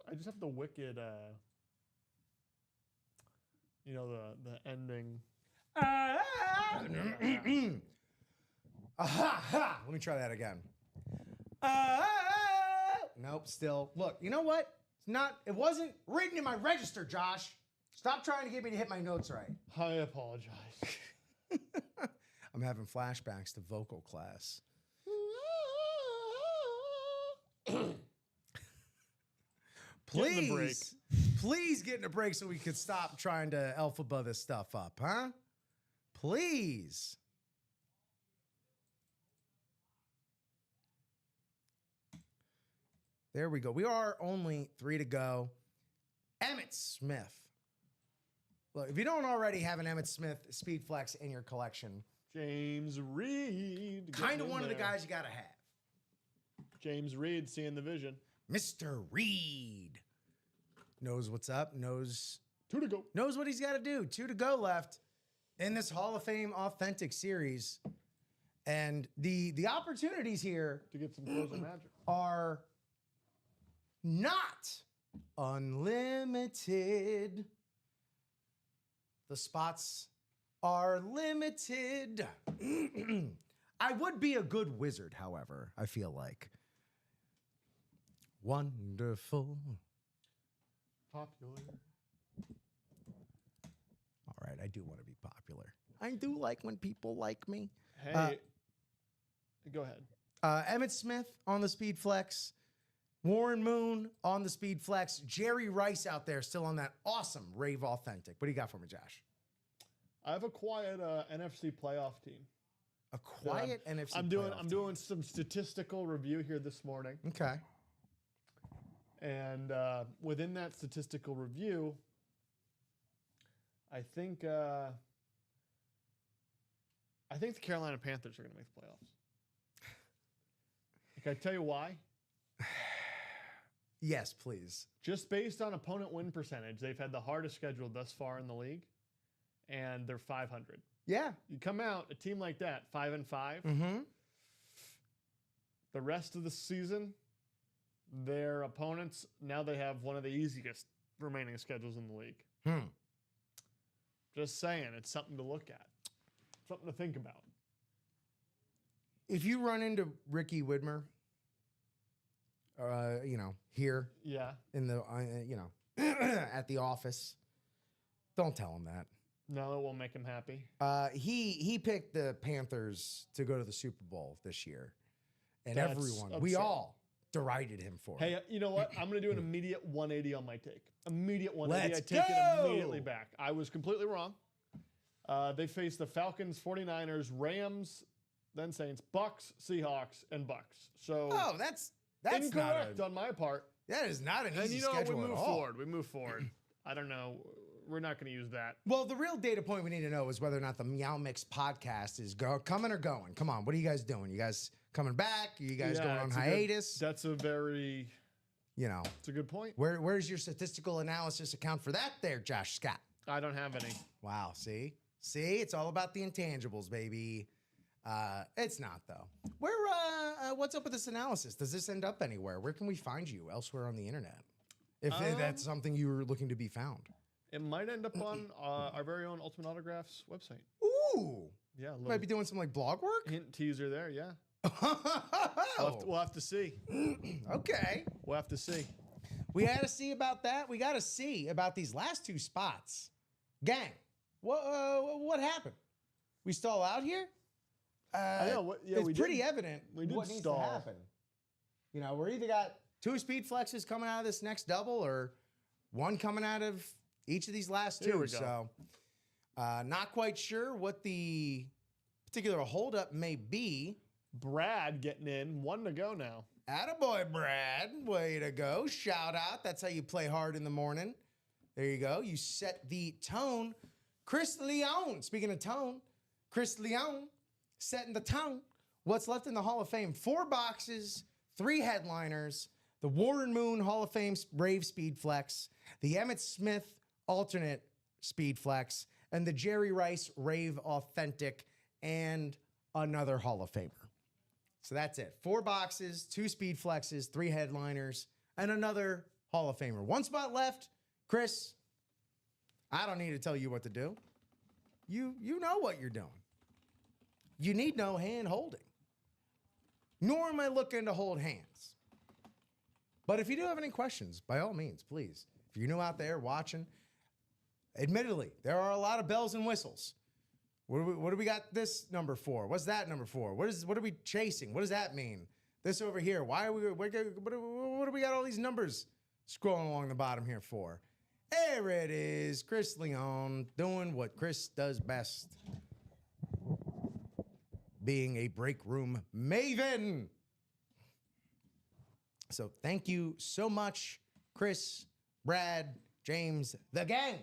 I just have the wicked, the ending. Let me try that again. Nope, still. Look, you know what? It wasn't written in my register, Josh. Stop trying to get me to hit my notes right. I apologize. I'm having flashbacks to vocal class. Please get in a break so we could stop trying to alphabet this stuff up, huh? Please. There we go. We are only 3 to go. Emmitt Smith. Look, if you don't already have an Emmitt Smith Speed Flex in your collection, James Reed. kind of one of the guys you got to have. James Reed seeing the vision. Mr. Reed knows what's up, knows 2 to go. Knows what he's got to do. 2 to go left in this Hall of Fame Authentic Series. And the opportunities here to get some frozen magic are not unlimited. The spots are limited. I would be a good wizard, however, I feel like. Wonderful. Popular. All right, I do want to be popular. I do like when people like me. Hey, go ahead. Emmitt Smith on the Speed Flex. Warren Moon on the Speed Flex. Jerry Rice out there still on that awesome Rave Authentic. What do you got for me, Josh? I have a quiet NFC playoff team. A quiet NFC I'm playoff doing some statistical review here this morning. Okay. And within that statistical review, I think the Carolina Panthers are going to make the playoffs. Can I tell you why? Yes, please. Just based on opponent win percentage, they've had the hardest schedule thus far in the league, and they're 500. Yeah. You come out, a team like that, 5-5. Mm-hmm. The rest of the season, their opponents, now they have one of the easiest remaining schedules in the league. Just saying, it's something to look at. Something to think about. If you run into Ricky Widmer, here in the, at the office, don't tell him that. No, it won't make him happy. He picked the Panthers to go to the Super Bowl this year, and That's everyone, absurd. we all derided him for it. Hey, you know what? I'm going to do an immediate 180 on my take. Immediate 180. Let's I take go! it immediately back. I was completely wrong. They faced the Falcons, 49ers, Rams, then Saints, Bucks, Seahawks, and Bucks. So that's incorrect on my part. That is not an And easy you know, schedule we at move all. forward. We move forward. I don't know. We're not going to use that. Well, the real data point we need to know is whether or not the Meow Mix podcast is coming or going. Come on, what are you guys doing? You guys coming back? Are you guys going on hiatus? That's a very, it's a good point. Where's your statistical analysis account for that there, Josh Scott? I don't have any. Wow, see, it's all about the intangibles, baby. It's not though. What's up with this analysis? Does this end up anywhere? Where can we find you elsewhere on the internet? If that's something you were looking to be found. It might end up on our very own Ultimate Autographs website. Ooh. Yeah. Might be doing some like blog work? Hint teaser there, yeah. Oh. We'll have to see. Okay. We'll have to see. We had to see about that. We got to see about these last 2 spots. Gang, what happened? We stall out here? I know. It's pretty evident we did what needs stall. to happen. You know, we're either got 2 speed flexes coming out of this next double or 1 coming out of each of these last 2. Here we go. So, not quite sure what the particular holdup may be. Brad getting in. 1 to go now. Attaboy, Brad. Way to go. Shout out. That's how you play hard in the morning. There you go. You set the tone. Chris Leone. Speaking of tone, Chris Leone setting the tone. What's left in the Hall of Fame? 4 boxes, 3 headliners, the Warren Moon Hall of Fame Brave Speed Flex, the Emmitt Smith alternate Speed Flex, and the Jerry Rice Rave Authentic, and another Hall of Famer. So that's it. 4 boxes, 2 Speed Flexes, 3 headliners, and another Hall of Famer. 1 spot left. Chris, I don't need to tell you what to do. You know what you're doing. You need no hand holding. Nor am I looking to hold hands. But if you do have any questions, by all means, please. If you're new out there watching, admittedly, there are a lot of bells and whistles. What do we got this number for? What's that number for? What are we chasing? What does that mean? This over here. Why are what do we got all these numbers scrolling along the bottom here for? There it is. Chris Leone doing what Chris does best. Being a break room maven. So thank you so much, Chris, Brad, James, the gang.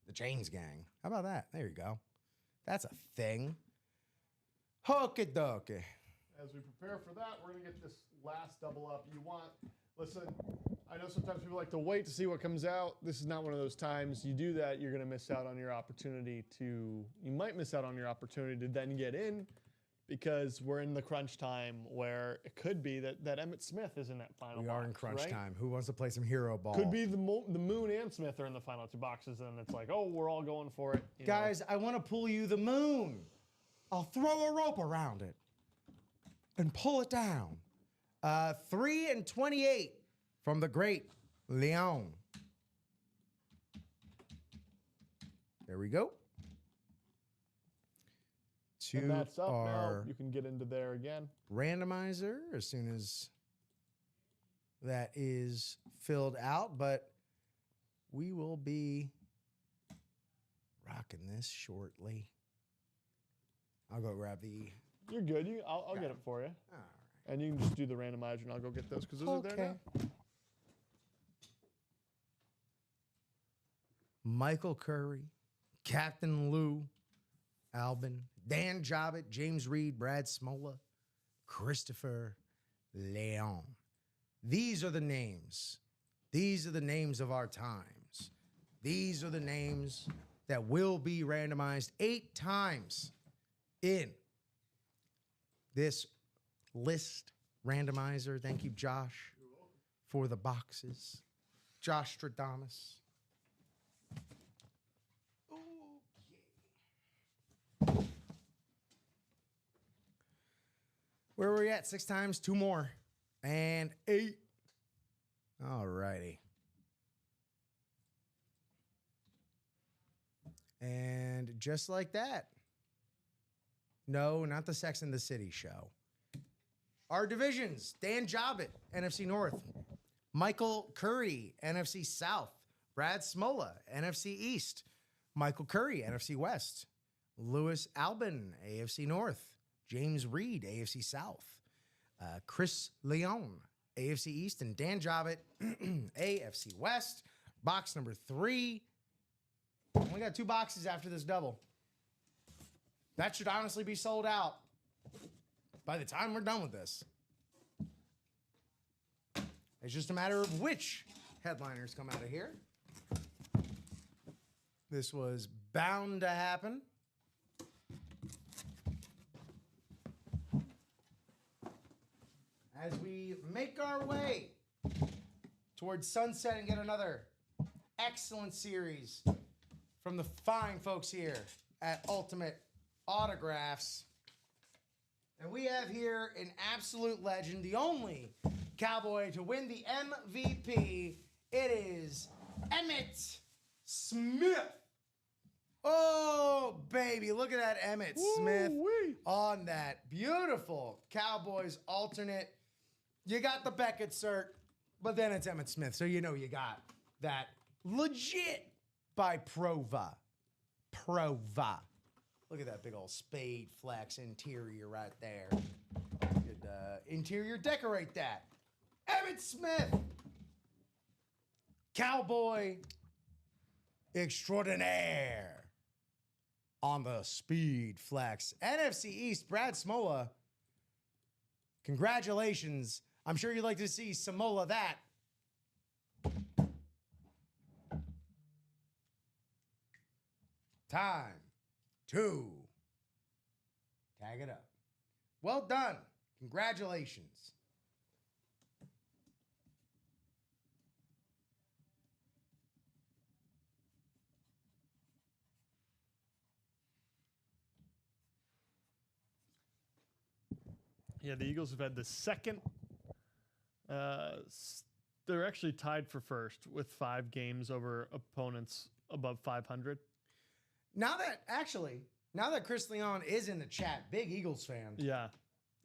The James gang. How about that? There you go. That's a thing. Okie dokie. As we prepare for that, we're going to get this last double up. Listen, I know sometimes people like to wait to see what comes out. This is not one of those times. You do that, you're going to miss out on your opportunity you might miss out on your opportunity to then get in, because we're in the crunch time where it could be that Emmitt Smith is in that final box. We are in crunch right? time. Who wants to play some hero ball? Could be the Moon and Smith are in the final 2 boxes, and it's like, oh, we're all going for it. Guys, I want to pull you the moon. I'll throw a rope around it and pull it down. 3 and 28 from the great Leon. There we go. And that's up now. Our You can get into there again. randomizer as soon as that is filled out, but we will be rocking this shortly. I'll go grab the... You're good. I'll get it for you. All right. And you can just do the randomizer, and I'll go get those, because those are there now. Michael Curry, Captain Lou, Albin, Dan Jobbett, James Reed, Brad Smola, Christopher Leon. These are the names. These are the names of our times. These are the names that will be randomized 8 times in this list randomizer. Thank you, Josh, for the boxes. Josh Stradamus. Where were we at? 6 times, 2 more, and 8. All righty. And just like that. No, not the Sex and the City show. Our divisions: Dan Jobbett, NFC North; Michael Curry, NFC South; Brad Smola, NFC East; Michael Curry, NFC West; Lewis Albin, AFC North; James Reed, AFC South; Chris Leone, AFC East; and Dan Jobbett, AFC West. Box number 3. Only got 2 boxes after this double. That should honestly be sold out by the time we're done with this. It's just a matter of which headliners come out of here. This was bound to happen. As we make our way towards sunset and get another excellent series from the fine folks here at Ultimate Autographs. And we have here an absolute legend, the only Cowboy to win the MVP. It is Emmitt Smith. Oh, baby, look at that Emmitt Smith. Woo-wee. on that beautiful Cowboys alternate. You got the Beckett cert, but then it's Emmitt Smith. So you know you got that legit by Prova. Look at that big old spade flex interior right there. Could interior decorate that. Emmitt Smith, Cowboy extraordinaire on the speed flex. NFC East, Brad Smola. Congratulations. I'm sure you'd like to see Samola that. Time to tag it up. Well done. Congratulations. Yeah, the Eagles have had the second. They're actually tied for first with 5 games over opponents above 500. Now that Chris Leon is in the chat, big Eagles fan, Yeah.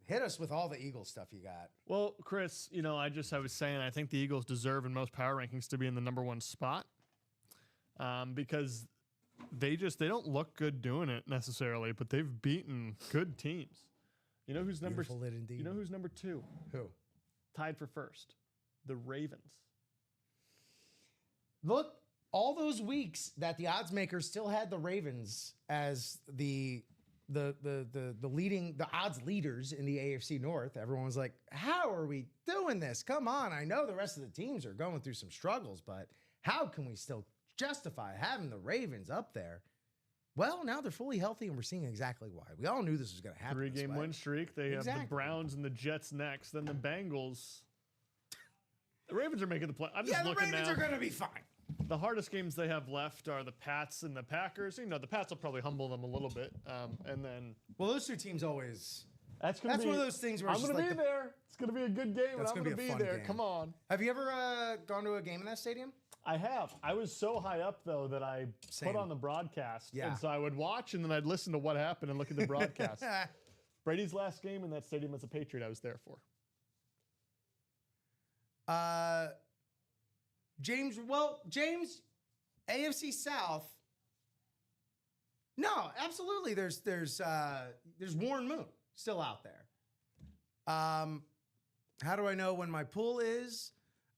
hit us with all the Eagles stuff you got. Well, Chris, I was saying I think the Eagles deserve in most power rankings to be in the number 1 spot because they don't look good doing it necessarily, but they've beaten good teams. You know who's number? Beautiful lid indeed. You know who's number 2? Who? Tied for first, the Ravens. Look, all those weeks that the odds makers still had the Ravens as the odds leaders in the AFC North, everyone was like, how are we doing this? Come on. I know the rest of the teams are going through some struggles, but how can we still justify having the Ravens up there? Well, now they're fully healthy, and we're seeing exactly why. We all knew this was going to happen. 3-game win streak. They have the Browns and the Jets next, then the Bengals. The Ravens are making the play. I'm just looking now. The Ravens are going to be fine. The hardest games they have left are the Pats and the Packers. The Pats will probably humble them a little bit, and then. Well, those two teams always. That's one of those things where I'm going to be there. It's going to be a good game, and I'm going to be there. Game. Come on. Have you ever gone to a game in that stadium? I have. I was so high up, though, that I put on the broadcast. Yeah. And so I would watch, and then I'd listen to what happened and look at the broadcast. Brady's last game in that stadium as a Patriot, I was there for. James, AFC South. No, absolutely. There's Warren Moon still out there. How do I know when my pool is?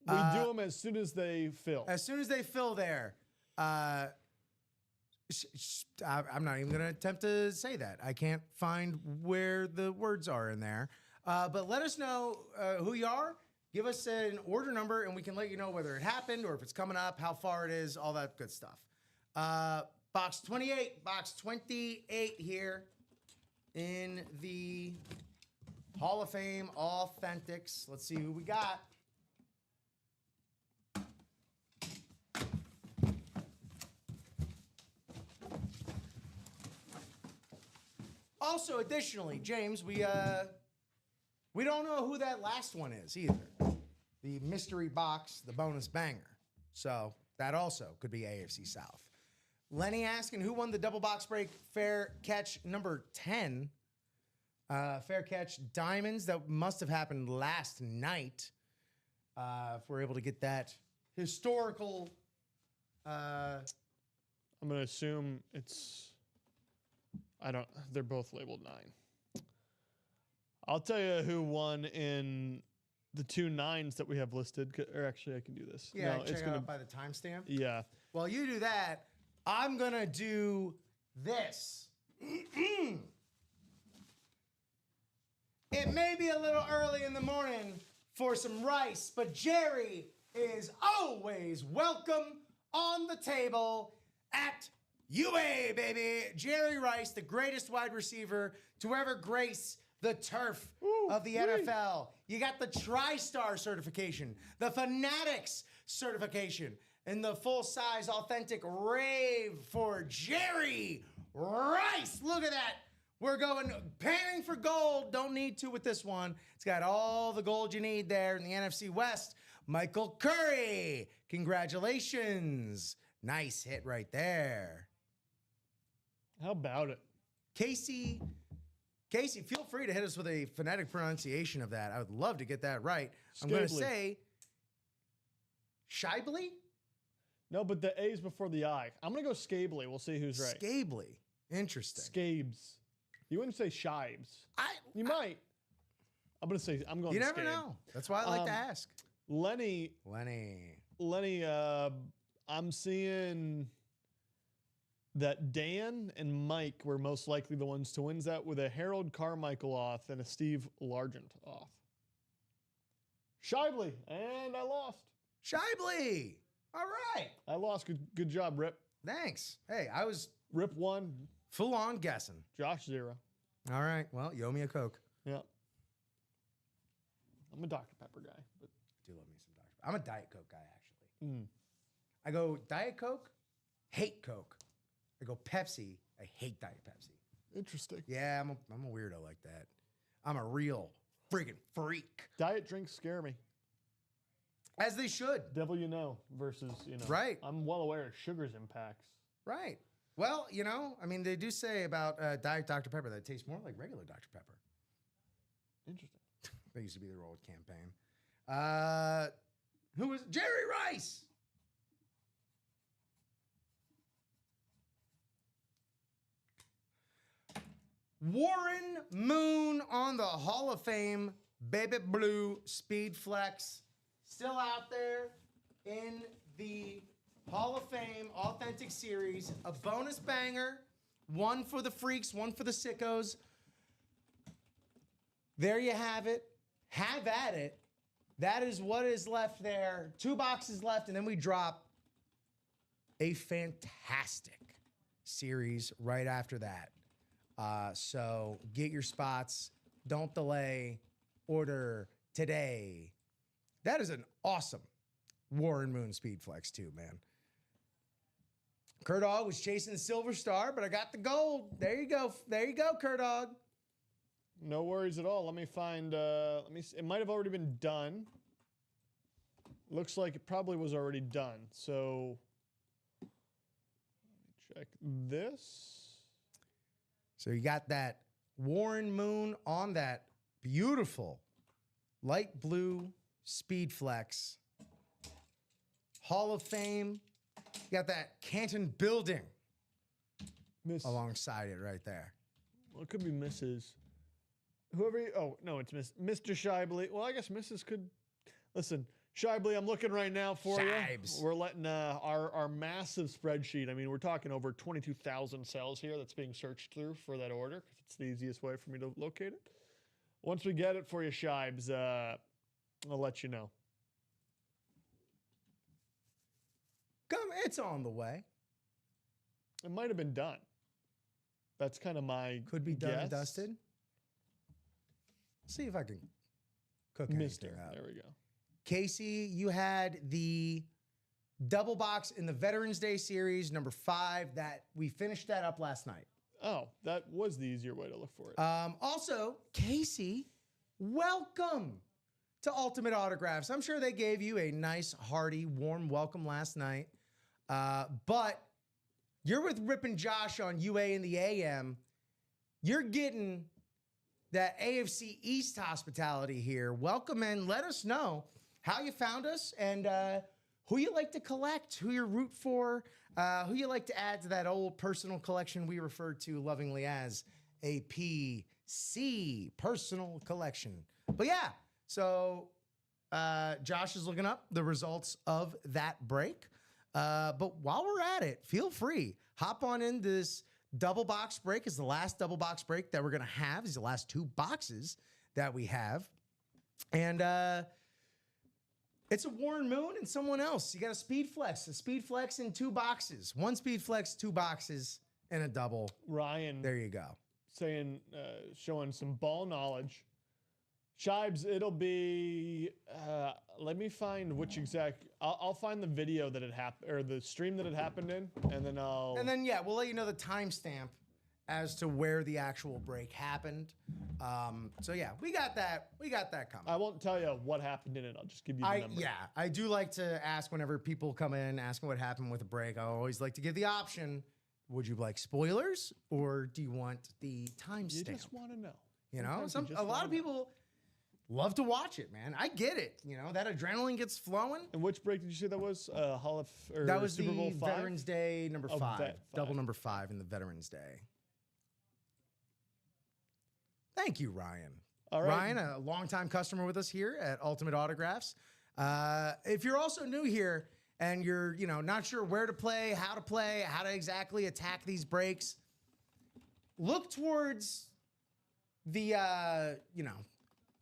We do them as soon as they fill. As soon as they fill there. I'm not even going to attempt to say that. I can't find where the words are in there. But let us know who you are. Give us an order number, and we can let you know whether it happened or if it's coming up, how far it is, all that good stuff. Box 28 here in the Hall of Fame Authentics. Let's see who we got. Also, additionally, James, we don't know who that last one is either. The mystery box, the bonus banger. So that also could be AFC South. Lenny asking who won the double box break fair catch number 10. Fair catch diamonds. That must have happened last night. If we're able to get that historical. I'm going to assume it's. They're both labeled 9. I'll tell you who won in the 2 9s that we have listed. Or actually, I can do this. Yeah, check it out by the timestamp. Yeah. While you do that, I'm going to do this. It may be a little early in the morning for some rice, but Jerry is always welcome on the table at UA, baby. Jerry Rice, the greatest wide receiver to ever grace the turf of the NFL. You got the TriStar certification, the Fanatics certification, and the full-size authentic rave for Jerry Rice. Look at that. We're going panning for gold. Don't need to with this one. It's got all the gold you need there in the NFC West. Michael Curry, congratulations. Nice hit right there. How about it? Casey Casey, feel free to hit us with a phonetic pronunciation of that. I would love to get that right. I'm going to say Scheibele? No, but the A is before the I. I'm going to go Scabely. We'll see who's right. Scabely. Interesting. Scabes. You wouldn't say Shibes. You might. I'm going to say, I'm going You to never Scabe. know. That's why I like to ask. Lenny, I'm seeing that Dan and Mike were most likely the ones to win that with a Harold Carmichael off and a Steve Largent off. Scheibele, and I lost. Scheibele. All right. I lost. Good job, Rip. Thanks. Hey, I was Rip 1, full on guessing. Josh 0. All right. Well, you owe me a Coke. Yeah. I'm a Dr. Pepper guy. But Do love me some Dr. Pepper. I'm a Diet Coke guy, actually. I go Diet Coke, hate Coke. I go Pepsi, I hate Diet Pepsi. Interesting. Yeah, I'm a weirdo like that. I'm a real friggin' freak. Diet drinks scare me. As they should. Devil you know versus, Right. I'm well aware of sugar's impacts. Right. Well, I mean, they do say about Diet Dr. Pepper that it tastes more like regular Dr. Pepper. Interesting. That used to be their old campaign. Who was Jerry Rice? Warren Moon on the Hall of Fame Baby Blue Speed Flex. Still out there in the Hall of Fame Authentic Series. A bonus banger. One for the freaks, one for the sickos. There you have it. Have at it. That is what is left there. 2 boxes left, and then we drop a fantastic series right after that. So get your spots. Don't delay. Order today. That is an awesome Warren Moon Speed Flex too, man. Kurdog was chasing the silver star, but I got the gold. There you go. There you go, Kurdog. No worries at all. Let me find, it might have already been done. Looks like it probably was already done. So, let me check this. So you got that Warren Moon on that beautiful light blue Speed Flex. Hall of Fame. You got that Canton building alongside it right there. Well, it could be Mrs. It's Mr. Scheibele. Well, I guess Mrs. could. Listen, Scheibele, I'm looking right now for Shibes. you. We're letting our massive spreadsheet. I mean, we're talking over 22,000 cells here that's being searched through for that order because it's the easiest way for me to locate it. Once we get it for you, Shibes, I'll let you know. Come, it's on the way. It might have been done. That's kind of my Could be done and guess. dusted. See if I can cook Missed anything it. up. There we go. Casey, you had the double box in the Veterans Day series, number 5, that we finished that up last night. Oh, that was the easier way to look for it. Also, Casey, welcome to Ultimate Autographs. I'm sure they gave you a nice, hearty, warm welcome last night. But you're with Rip and Josh on UA in the AM. You're getting that AFC East hospitality here. Welcome and let us know how you found us and who you like to collect, who you root for, who you like to add to that old personal collection we refer to lovingly as a PC personal collection. But yeah, so Josh is looking up the results of that break. But while we're at it, feel free, hop on in this double box break. Is the last double box break that we're going to have. Is the last 2 boxes that we have. And it's a Warren Moon and someone else. You got a Speed Flex in 2 boxes. 1 Speed Flex, 2 boxes, and a double. Ryan. There you go. Saying, showing some ball knowledge. Shibes, it'll be, let me find which exact, I'll find the video that it happened, or the stream that it happened in, and then yeah, we'll let you know the timestamp as to where the actual break happened. So yeah, we got that coming. I won't tell you what happened in it. I'll just give you the number. Yeah, I do like to ask whenever people come in asking what happened with a break. I always like to give the option. would you like spoilers or do you want the timestamp? You just want to know. You know, Sometimes you a just lot wanna of know. people love to watch it, man. I get it. You know, that adrenaline gets flowing. And which break did you say that was? That was Super Bowl the 5? Veterans Day number Oh, 5. Vet 5. Double number 5 in the Veterans Day. Thank you, Ryan. All right. Ryan, a longtime customer with us here at Ultimate Autographs. If you're also new here and you're, not sure where to play, how to exactly attack these breaks, look towards the,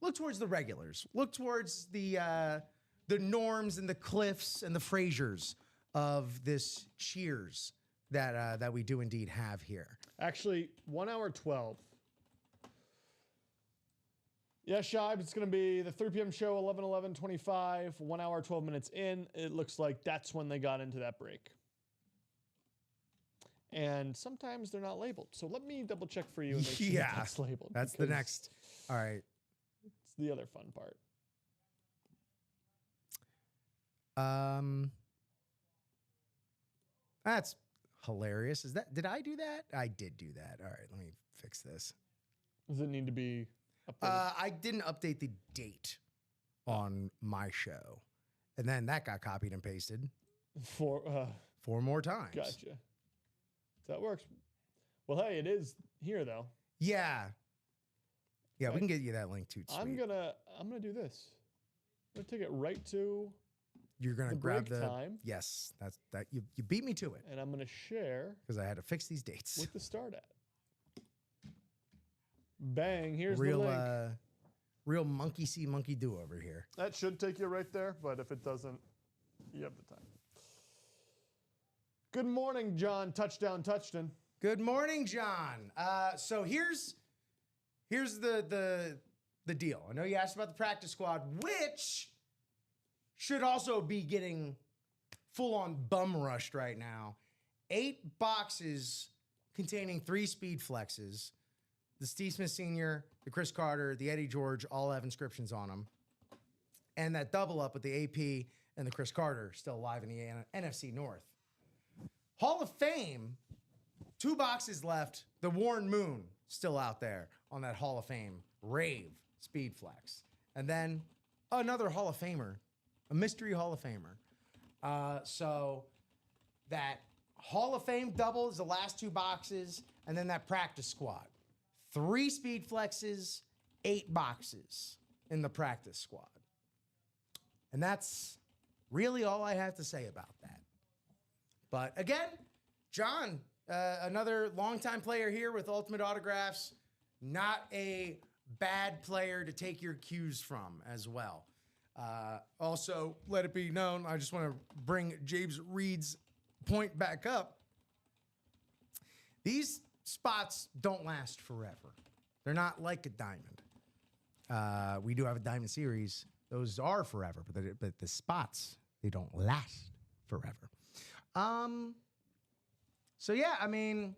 look towards the regulars. Look towards the Norms and the Cliffs and the Frasers of this Cheers that we do indeed have here. Actually, 1 hour 12. Yeah, Shibe, it's going to be the 3 p.m. show, 11:11:25, 1 hour, 12 minutes in. It looks like that's when they got into that break. And sometimes they're not labeled. So let me double check for you and make sure Yeah, that's labeled. That's the because next. All right. It's the other fun part. That's hilarious. Did I do that? I did do that. All right, let me fix this. Does it need to be updated? I didn't update the date on my show. And then that got copied and pasted For 4 more times. Gotcha. That works. Well, hey, it is here though. Yeah. Yeah, we Okay. can get you that link too. Sweet. I'm gonna do this. I'm gonna take it right to You're gonna the grab break the time. Yes, that's that. You beat me to it and I'm gonna share because I had to fix these dates. with the start at. Bang! Here's real, the link. Real monkey see, monkey do over here. That should take you right there, but if it doesn't, you have the time. Good morning, John. Touchdown, Touchton. Good morning, John. So here's the deal. I know you asked about the practice squad, which should also be getting full on bum rushed right now. 8 boxes containing 3 speed flexes. The Steve Smith Sr., the Chris Carter, the Eddie George all have inscriptions on them. And that double up with the AP and the Chris Carter still alive in the NFC North. Hall of Fame, 2 boxes left. The Warren Moon still out there on that Hall of Fame Rave Speed Flex. And then another Hall of Famer, a mystery Hall of Famer. So that Hall of Fame double is the last 2 boxes, and then that practice squad. 3 speed flexes, 8 boxes in the practice squad. And that's really all I have to say about that. But again, John, another longtime player here with Ultimate Autographs, not a bad player to take your cues from as well. Also, let it be known, I just want to bring James Reed's point back up. These spots don't last forever. They're not like a diamond. We do have a diamond series. Those are forever, but the spots, they don't last forever. So yeah, I mean,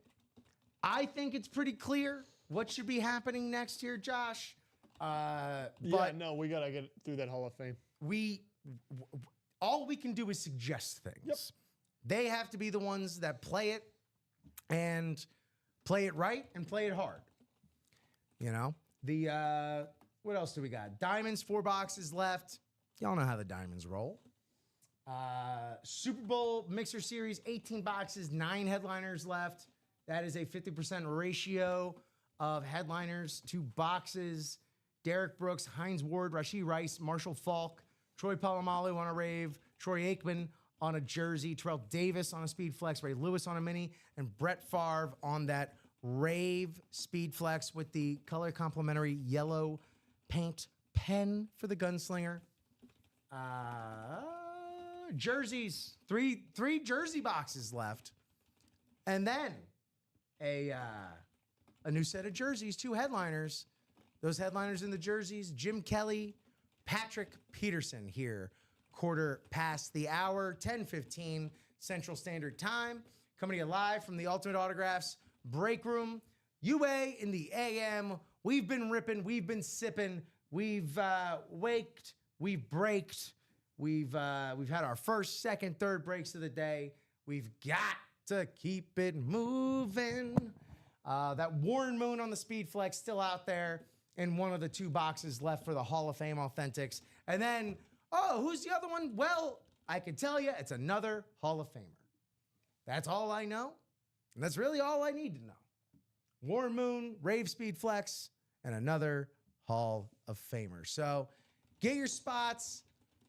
I think it's pretty clear what should be happening next year, Josh. But no, we gotta get through that Hall of Fame. All we can do is suggest things. Yep. They have to be the ones that play it and play it right and play it hard. You know, what else do we got? Diamonds, 4 boxes left. Y'all know how the diamonds roll. Super Bowl Mixer Series, 18 boxes, 9 headliners left. That is a 50% ratio of headliners to boxes. Derek Brooks, Hines Ward, Rashee Rice, Marshall Falk, Troy Polamalu on a Rave, Troy Aikman on a jersey, Terrell Davis on a Speed Flex, Ray Lewis on a Mini, and Brett Favre on that Rave Speed Flex with the color complementary yellow paint pen for the gunslinger. Jerseys, three jersey boxes left. And then a new set of jerseys, 2 headliners. Those headliners in the jerseys, Jim Kelly, Patrick Peterson here, quarter past the hour, 10:15 Central Standard Time. Coming to you live from the Ultimate Autographs break room. UA in the AM. We've been ripping, we've been sipping, we've waked, we've braked, we've had our first, second, third breaks of the day. We've got to keep it moving. That Warren Moon on the Speed Flex still out there in one of the 2 boxes left for the Hall of Fame Authentics. And then, who's the other one? Well, I can tell you it's another Hall of Famer. That's all I know. And that's really all I need to know. Warren Moon, Rave Speed Flex, and another Hall of Famer. So get your spots,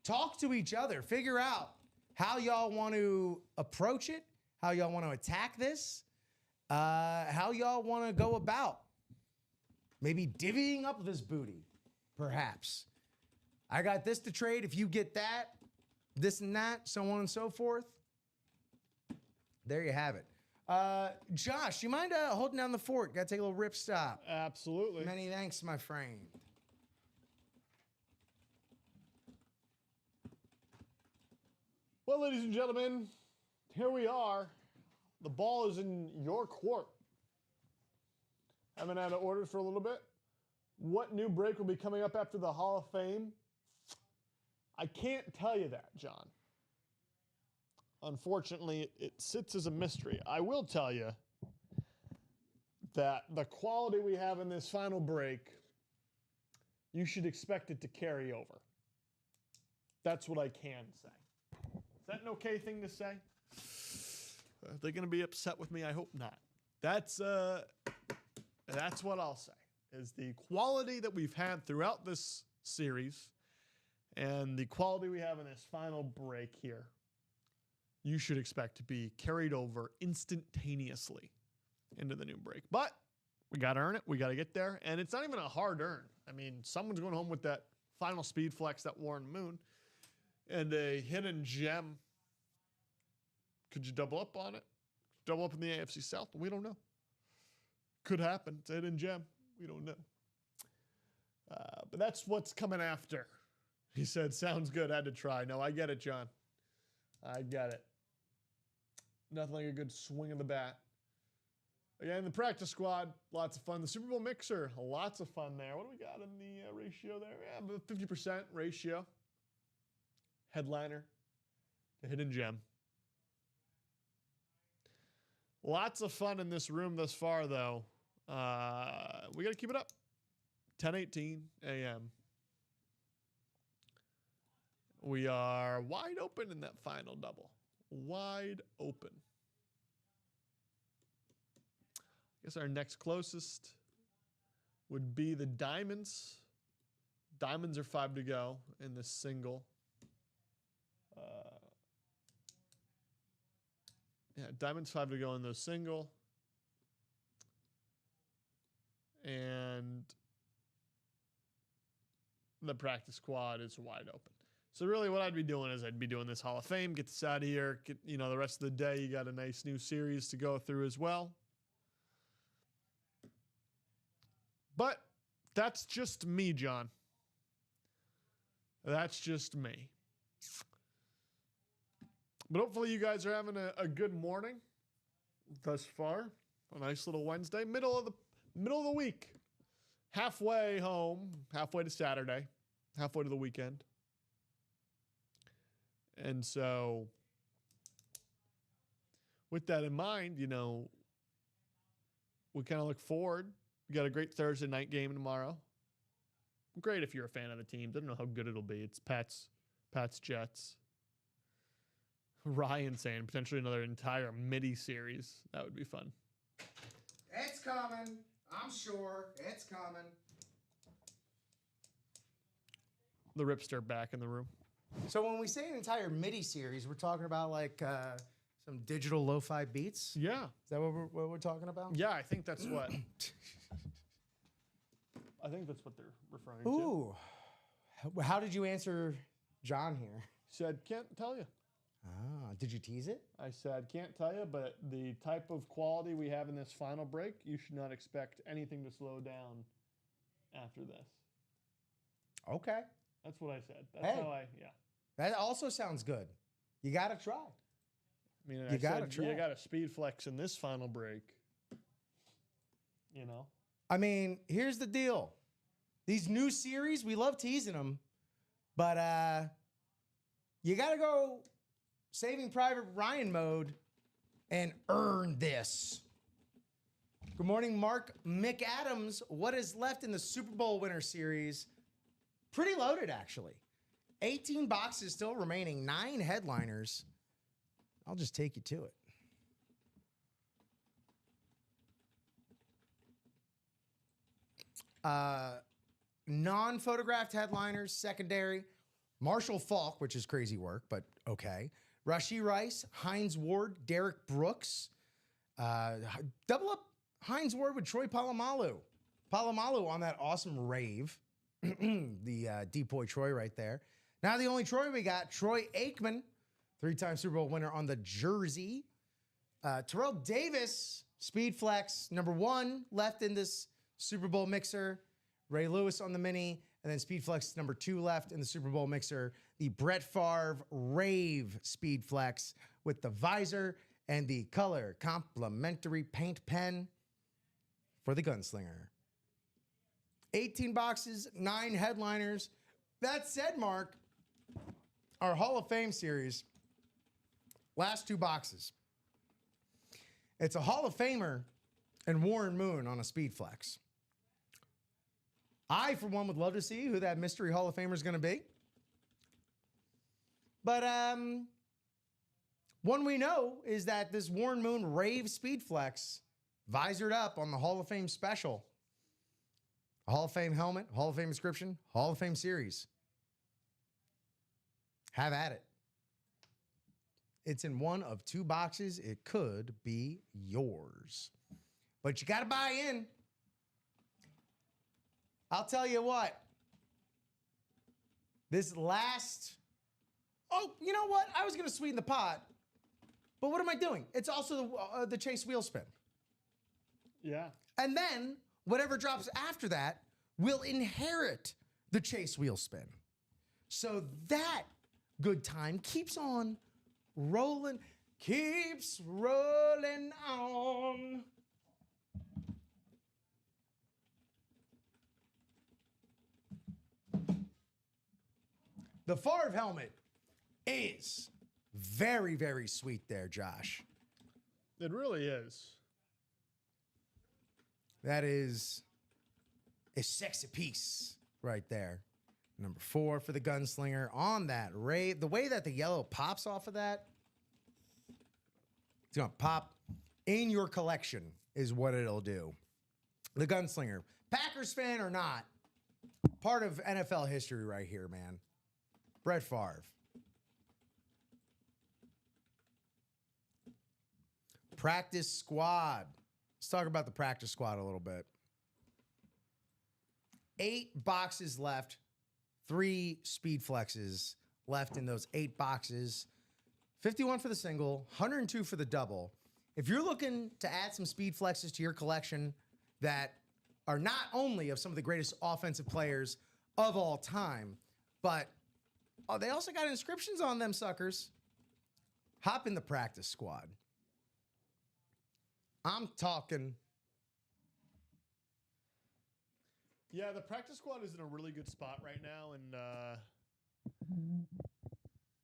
talk to each other, figure out how y'all want to approach it, how y'all want to attack this, how y'all want to go about maybe divvying up this booty, perhaps. I got this to trade. If you get that, this and that, so on and so forth. There you have it. Josh, you mind holding down the fort? Got to take a little rip stop. Absolutely. Many thanks, my friend. Well, ladies and gentlemen, here we are. The ball is in your court. Haven't had it ordered for a little bit. What new break will be coming up after the Hall of Fame? I can't tell you that, John. Unfortunately, it sits as a mystery. I will tell you that the quality we have in this final break, you should expect it to carry over. That's what I can say. Is that an okay thing to say? Are they going to be upset with me? I hope not. That's what I'll say, is the quality that we've had throughout this series and the quality we have in this final break here, you should expect to be carried over instantaneously into the new break. But we got to earn it. We got to get there. And it's not even a hard earn. I mean, someone's going home with that final Speed Flex, that Warren Moon, and a hidden gem. Could you double up on it? Double up in the AFC South? We don't know. Could happen. It's a hidden gem. We don't know. But that's what's coming after. He said, sounds good. Had to try. No, I get it, John. I get it. Nothing like a good swing of the bat. Again, the practice squad, lots of fun. The Super Bowl mixer, lots of fun there. What do we got in the ratio there? Yeah, about 50% ratio. Headliner, the hidden gem. Lots of fun in this room thus far, though. We got to keep it up. 10:18 a.m. We are wide open in that final double. Wide open. I guess our next closest would be the Diamonds. Diamonds are 5 to go in this single. Yeah, Diamonds 5 to go in the single. And the practice squad is wide open. So really what I'd be doing is I'd be doing this Hall of Fame, get this out of here, get, the rest of the day you got a nice new series to go through as well. But that's just me, John. That's just me. But hopefully you guys are having a good morning thus far. A nice little Wednesday, middle of the week. Halfway home, halfway to Saturday, halfway to the weekend. And so with that in mind, we kind of look forward. We got a great Thursday night game tomorrow. Great if you're a fan of the teams. I don't know how good it'll be. It's Pats, Jets. Ryan saying potentially another entire midi series. That would be fun. It's coming. I'm sure. It's coming. The Ripster back in the room. So when we say an entire MIDI series, we're talking about like some digital lo-fi beats? Yeah. Is that what we're talking about? Yeah, I think that's what. I think that's what they're referring to. Ooh. How did you answer John here? Said, can't tell you. Ah, did you tease it? I said, can't tell you, but the type of quality we have in this final break, you should not expect anything to slow down after this. Okay. That's what I said. That's how That also sounds good. You got to try. I mean, you got to try. You got a speed flex in this final break. I mean, here's the deal. These new series, we love teasing them, but you got to go Saving Private Ryan mode and earn this. Good morning, Mark McAdams. What is left in the Super Bowl winner series? Pretty loaded, actually. 18 boxes still remaining, 9 headliners. I'll just take you to it. Non-photographed headliners, secondary. Marshall Faulk, which is crazy work, but okay. Rashee Rice, Hines Ward, Derek Brooks. Double up Hines Ward with Troy Polamalu. Polamalu on that awesome rave. The Deep Boy Troy right there. Now the only Troy we got, Troy Aikman, 3-time Super Bowl winner on the jersey. Terrell Davis, Speed Flex, number 1 left in this Super Bowl mixer. Ray Lewis on the mini, and then Speed Flex number 2 left in the Super Bowl mixer. The Brett Favre Rave Speed Flex with the visor and the color complementary paint pen for the Gunslinger. 18 boxes, 9 headliners. That said, Mark, our Hall of Fame series, last 2 boxes. It's a Hall of Famer and Warren Moon on a Speed Flex. I, for one, would love to see who that mystery Hall of Famer is going to be. But one we know is that this Warren Moon Rave Speed Flex visored up on the Hall of Fame special. Hall of Fame helmet, Hall of Fame inscription, Hall of Fame series. Have at it. It's in one of 2 boxes. It could be yours. But you got to buy in. I'll tell you what. This last... Oh, you know what? I was going to sweeten the pot. But what am I doing? It's also the Chase wheel spin. Yeah. And then whatever drops after that will inherit the Chase wheel spin. So that good time keeps on rolling, keeps rolling on. The Favre helmet is very, very sweet there, Josh. It really is. That is a sexy piece right there. Number 4 for the Gunslinger on that rave. The way that the yellow pops off of that, it's going to pop in your collection is what it'll do. The Gunslinger, Packers fan or not, part of NFL history right here, man. Brett Favre. Practice squad. Let's talk about the practice squad a little bit. 8 boxes left. 3 speed flexes left in those 8 boxes. 51 for the single, 102 for the double. If you're looking to add some speed flexes to your collection that are not only of some of the greatest offensive players of all time, but they also got inscriptions on them suckers. Hop in the practice squad. I'm talking. Yeah, the practice squad is in a really good spot right now, and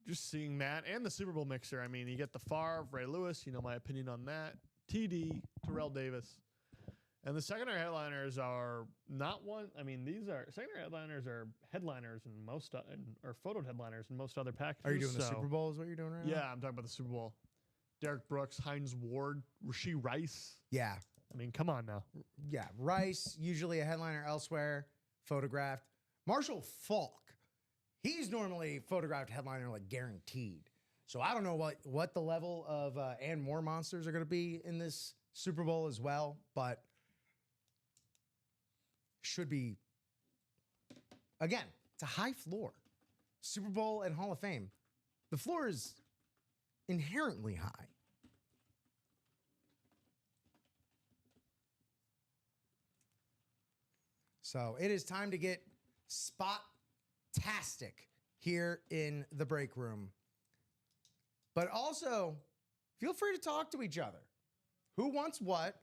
just seeing that and the Super Bowl mixer. I mean, you get the Favre, Ray Lewis. You know my opinion on that. TD, Terrell Davis, and the secondary headliners are not one. I mean, these are secondary headliners are headliners in most or photo headliners in most other packages. Are you doing the Super Bowl? Is what you're doing right now? Yeah, I'm talking about the Super Bowl. Derek Brooks, Hines Ward, Rashee Rice. Yeah. I mean, come on now. Yeah, Rice, usually a headliner elsewhere, photographed. Marshall Faulk, he's normally photographed headliner like guaranteed. So I don't know what the level of and more monsters are going to be in this Super Bowl as well, but should be, again, it's a high floor. Super Bowl and Hall of Fame. The floor is inherently high. So it is time to get spot-tastic here in the break room. But also, feel free to talk to each other. Who wants what?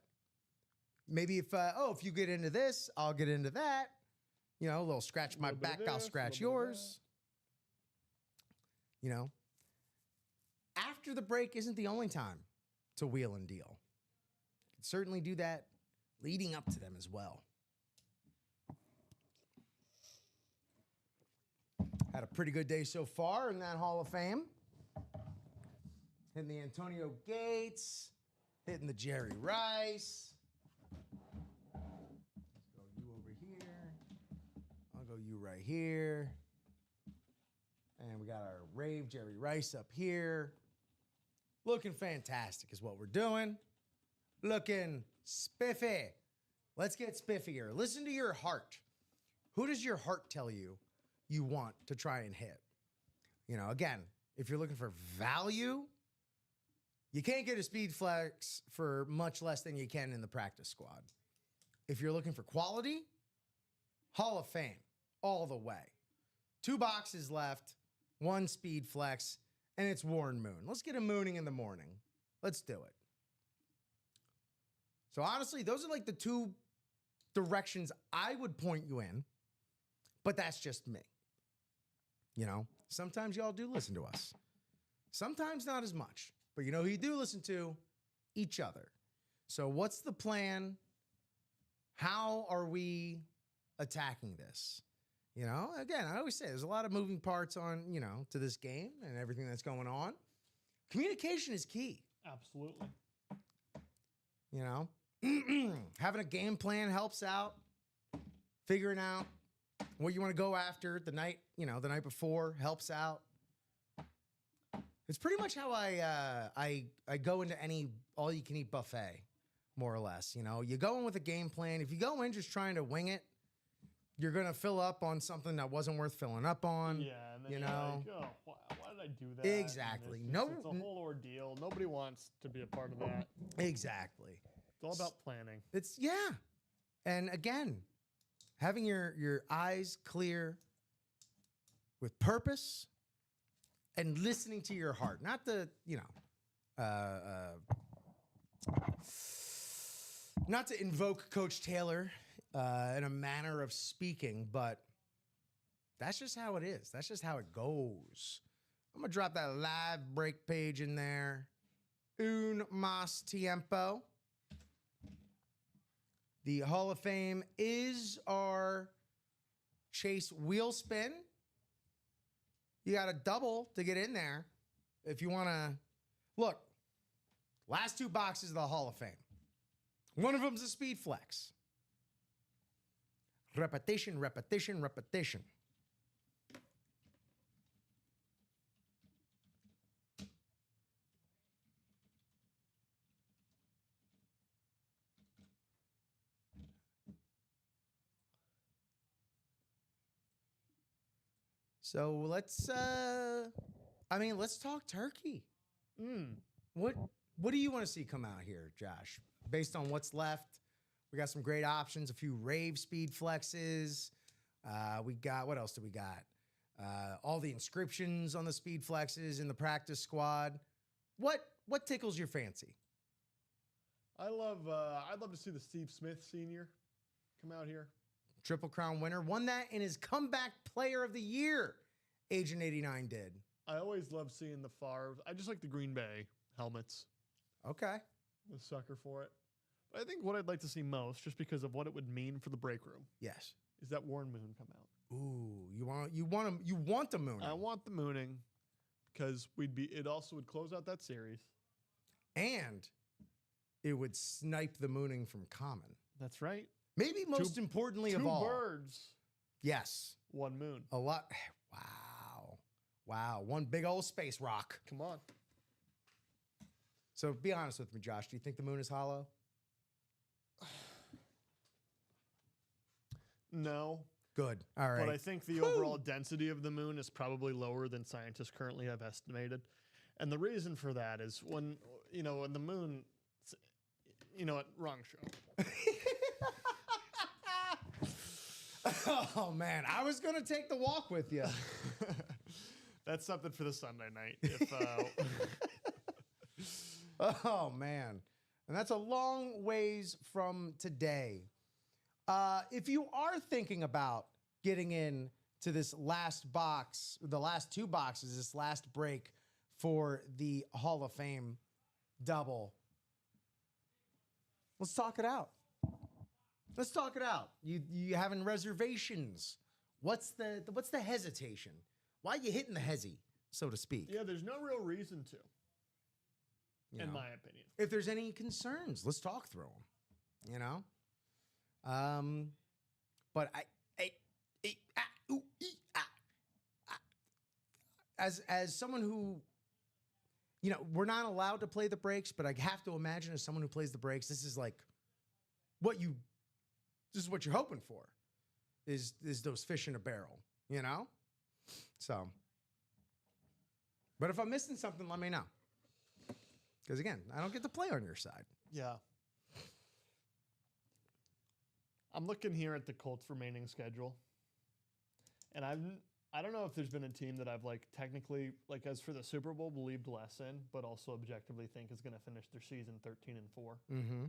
Maybe if you get into this, I'll get into that. You know, a little scratch my back, I'll scratch yours. You know, after the break isn't the only time to wheel and deal. You can certainly do that leading up to them as well. Had a pretty good day so far in that Hall of Fame. Hitting the Antonio Gates, hitting the Jerry Rice. Let's go you over here. I'll go you right here. And we got our rave Jerry Rice up here. Looking fantastic is what we're doing. Looking spiffy. Let's get spiffier. Listen to your heart. Who does your heart tell you you want to try and hit? You know, again, if you're looking for value, you can't get a speed flex for much less than you can in the practice squad. If you're looking for quality, Hall of Fame, all the way. 2 boxes left, 1 speed flex, and it's Warren Moon. Let's get a mooning in the morning. Let's do it. So honestly, those are like the 2 directions I would point you in, but that's just me. You know, sometimes y'all do listen to us. Sometimes not as much. But you know who you do listen to? Each other. So what's the plan? How are we attacking this? You know, again, I always say there's a lot of moving parts on, you know, to this game and everything that's going on. Communication is key. Absolutely. You know, having a game plan helps out. Figuring out what you want to go after the night before helps out. It's pretty much how I go into any all-you-can-eat buffet, more or less. You know, you go in with a game plan. If you go in just trying to wing it, you're going to fill up on something that wasn't worth filling up on. Yeah, and then you you're know, like, oh, why did I do that? Exactly. It's a whole ordeal. Nobody wants to be a part of that. Exactly. It's all about planning. Yeah. And again, having your eyes clear with purpose and listening to your heart, not the, not to invoke Coach Taylor in a manner of speaking, but that's just how it is. That's just how it goes. I'm going to drop that live break page in there. Un mas tiempo. The Hall of Fame is our Chase wheel spin. You got a double to get in there if you want to. Look, last 2 boxes of the Hall of Fame. One of them's a speed flex. Repetition, repetition, repetition. So let's talk turkey. What do you want to see come out here, Josh? Based on what's left, we got some great options, a few rave speed flexes. We got, what else do we got? All the inscriptions on the speed flexes in the practice squad. What tickles your fancy? I'd love to see the Steve Smith Sr. come out here. Triple Crown winner. Won that in his comeback player of the year. Agent 89 did. I always love seeing the Favre. I just like the Green Bay helmets. Okay. The sucker for it. But I think what I'd like to see most, just because of what it would mean for the break room, Yes. is that Warren Moon come out. Ooh, you want the mooning. I want the mooning because it also would close out that series. And it would snipe the mooning from common. That's right. Maybe most importantly of all. 2 birds. Yes. 1 moon. A lot. Wow. One big old space rock. Come on. So be honest with me, Josh. Do you think the moon is hollow? No. Good. All right. But I think the overall density of the moon is probably lower than scientists currently have estimated. And the reason for that is when the moon, what? Wrong show. Oh, man. I was going to take the walk with you. That's something for the Sunday night. Oh, man. And that's a long ways from today. If you are thinking about getting in to this last box, the last 2 boxes, this last break for the Hall of Fame double, Let's talk it out. Let's talk it out. You having reservations? What's the hesitation? Why are you hitting the hezzy, so to speak? Yeah, there's no real reason to, You in know? my opinion. If there's any concerns, let's talk through them. You know, but as someone who, you know, we're not allowed to play the breaks, but I have to imagine as someone who plays the breaks, this is what you're hoping for, is those fish in a barrel, you know? So, but if I'm missing something, let me know. Because again, I don't get to play on your side. Yeah. I'm looking here at the Colts' remaining schedule, and I don't know if there's been a team that I've technically as for the Super Bowl believed less in, but also objectively think is going to finish their season 13-4. Mm-hmm.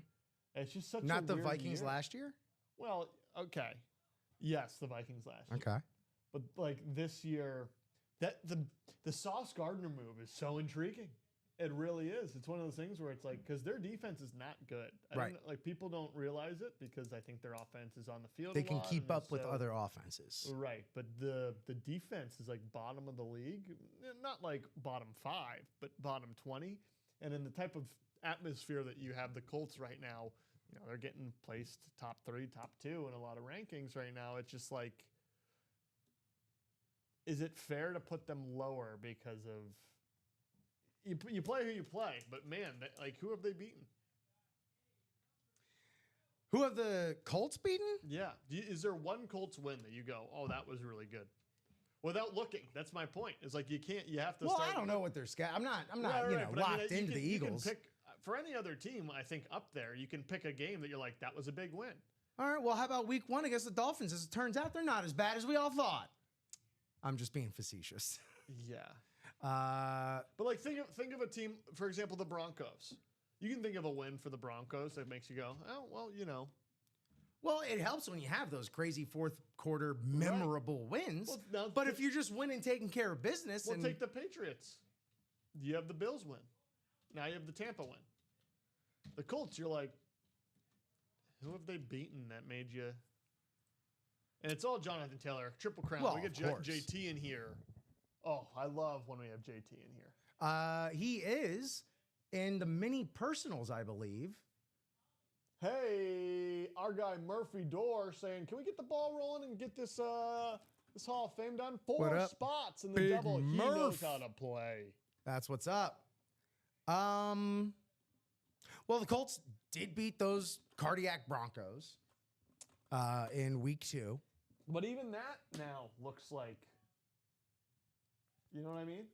It's just such not a the weird Vikings year. last year. Well, okay, yes, the Vikings last year. Okay. But this year, that the Sauce Gardner move is so intriguing. It really is. It's one of those things where it's because their defense is not good. Right. People don't realize it because I think their offense is on the field. They a can lot, keep and up with so- other offenses. Right, but the defense is bottom of the league, not bottom 5, but bottom 20. And in the type of atmosphere that you have the Colts right now, they're getting placed top 3, top 2 in a lot of rankings right now. It's just is it fair to put them lower because of you play who you play? But man, who have they beaten? Who have the Colts beaten? Yeah, is there one Colts win that you go, oh, that was really good? Without looking, that's my point. It's you can't. You have to. Well, start I don't know what their schedule. I'm not Right, but locked into the You can Eagles. pick for any other team. I think up there, you can pick a game that you're that was a big win. All right. Well, how about Week 1 against the Dolphins? As it turns out, they're not as bad as we all thought. I'm just being facetious. Yeah. But think of a team, for example, the Broncos. You can think of a win for the Broncos that makes you go, oh, well, Well, it helps when you have those crazy fourth quarter memorable wins. Well, but if you're just winning, taking care of business, Well, take the Patriots. You have the Bills win. Now you have the Tampa win. The Colts, you're who have they beaten that made you? And it's all Jonathan Taylor, Triple Crown. Well, we get of course. JT in here. Oh, I love when we have JT in here. He is in the mini personals, I believe. Hey, our guy Murphy Dorr saying, can we get the ball rolling and get this this Hall of Fame done? What 4 up, spots in the Big double. He knows Murph? how to play. That's what's up. Well, the Colts did beat those cardiac Broncos in Week 2. But even that now looks like, you know what I mean?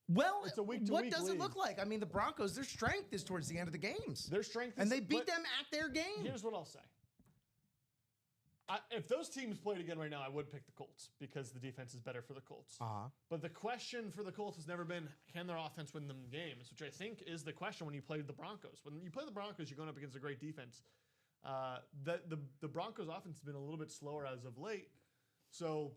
Well, It's a week-to-week what does it league. look like? I mean, the Broncos, their strength is towards the end of the games. Their strength And is, they beat but them at their game. Here's what I'll say. If those teams played again right now, I would pick the Colts because the defense is better for the Colts. Uh-huh. But the question for the Colts has never been, can their offense win them games? Which I think is the question when you play the Broncos. When you play the Broncos, you're going up against a great defense. The Broncos' offense has been a little bit slower as of late. So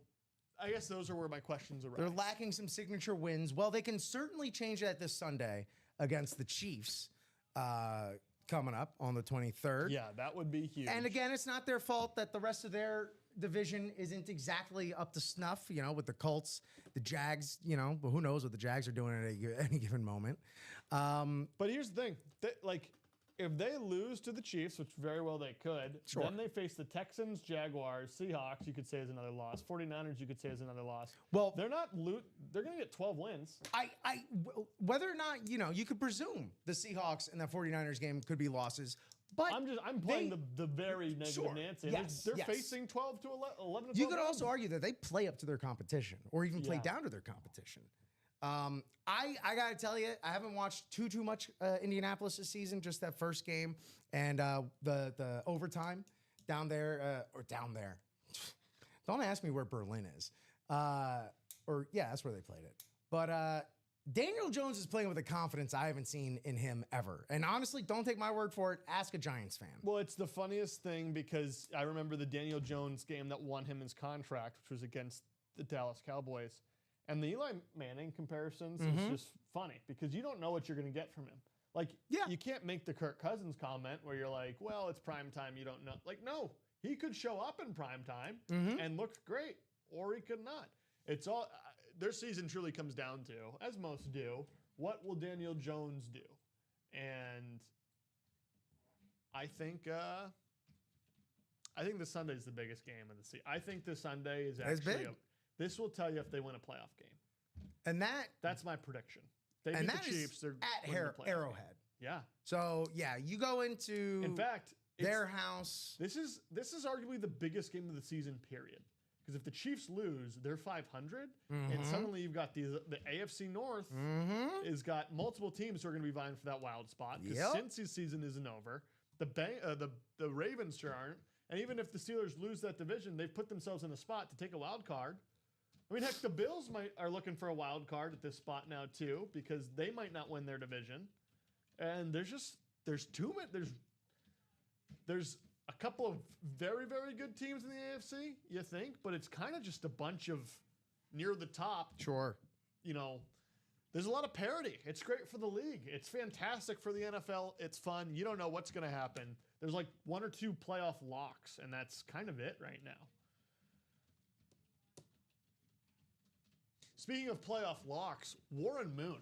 I guess those are where my questions arise. They're lacking some signature wins. Well, they can certainly change that this Sunday against the Chiefs coming up on the 23rd. Yeah, that would be huge. And again, it's not their fault that the rest of their division isn't exactly up to snuff, with the Colts, the Jags, but who knows what the Jags are doing at any given moment. But here's the thing. If they lose to the Chiefs, which very well they could, Sure. then they face the Texans, Jaguars, Seahawks, you could say is another loss. 49ers, you could say is another loss. Well, They're going to get 12 wins. whether or not, you could presume the Seahawks and the 49ers game could be losses, but I'm playing the very negative Sure. Nancy. Yes, They're yes. facing 12 to 11 to 12 you could wins. also argue that they play up to their competition or even play Yeah. down to their competition. I got to tell you, I haven't watched too much Indianapolis this season, just that first game and the overtime down there. Don't ask me where Berlin is. That's where they played it. But Daniel Jones is playing with a confidence I haven't seen in him ever. And honestly, don't take my word for it. Ask a Giants fan. Well, it's the funniest thing because I remember the Daniel Jones game that won him his contract, which was against the Dallas Cowboys. And the Eli Manning comparisons is just funny because you don't know what you're going to get from him. Like, Yeah. you can't make the Kirk Cousins comment where you're like, well, it's prime time, you don't know. Like, no, he could show up in prime time and look great, or he could not. It's all their season truly comes down to, as most do, what will Daniel Jones do? And I think this Sunday is the biggest game of the season. I think this Sunday is actually this will tell you if they win a playoff game. And that's my prediction. They beat the Chiefs. They're at winning the playoff Arrowhead. game. Yeah. So yeah, you go into In fact, their house. This is arguably the biggest game of the season, period. Because if the Chiefs lose, they're 500, and suddenly you've got the AFC North has got multiple teams who are going to be vying for that wild spot. Because since his season isn't over, the Ravens sure aren't. And even if the Steelers lose that division, they've put themselves in a spot to take a wild card. I mean, heck, the Bills are looking for a wild card at this spot now too, because they might not win their division. And there's a couple of very, very good teams in the AFC, you think, but it's kind of just a bunch of near the top. Sure. You know, there's a lot of parity. It's great for the league. It's fantastic for the NFL. It's fun. You don't know what's going to happen. There's like 1 or 2 playoff locks, and that's kind of it right now. Speaking of playoff locks, Warren Moon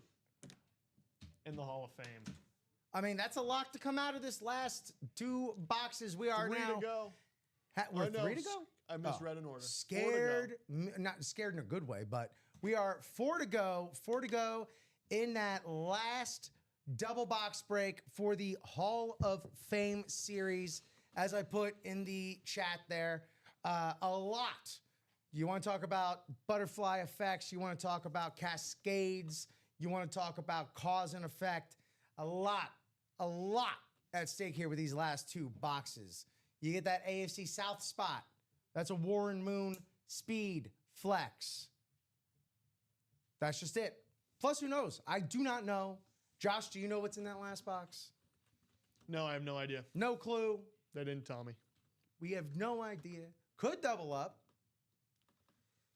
in the Hall of Fame. I mean, that's a lock to come out of this last 2 boxes. We are 3 now. to go. We're 3 to go? I misread an order. Scared, not scared in a good way, but we are 4 to go. 4 to go in that last double box break for the Hall of Fame series. As I put in the chat there, a lot. You want to talk about butterfly effects. You want to talk about cascades. You want to talk about cause and effect. A lot at stake here with these last 2 boxes. You get that AFC South spot. That's a Warren Moon speed flex. That's just it. Plus, who knows? I do not know. Josh, do you know what's in that last box? No, I have no idea. No clue. They didn't tell me. We have no idea. Could double up.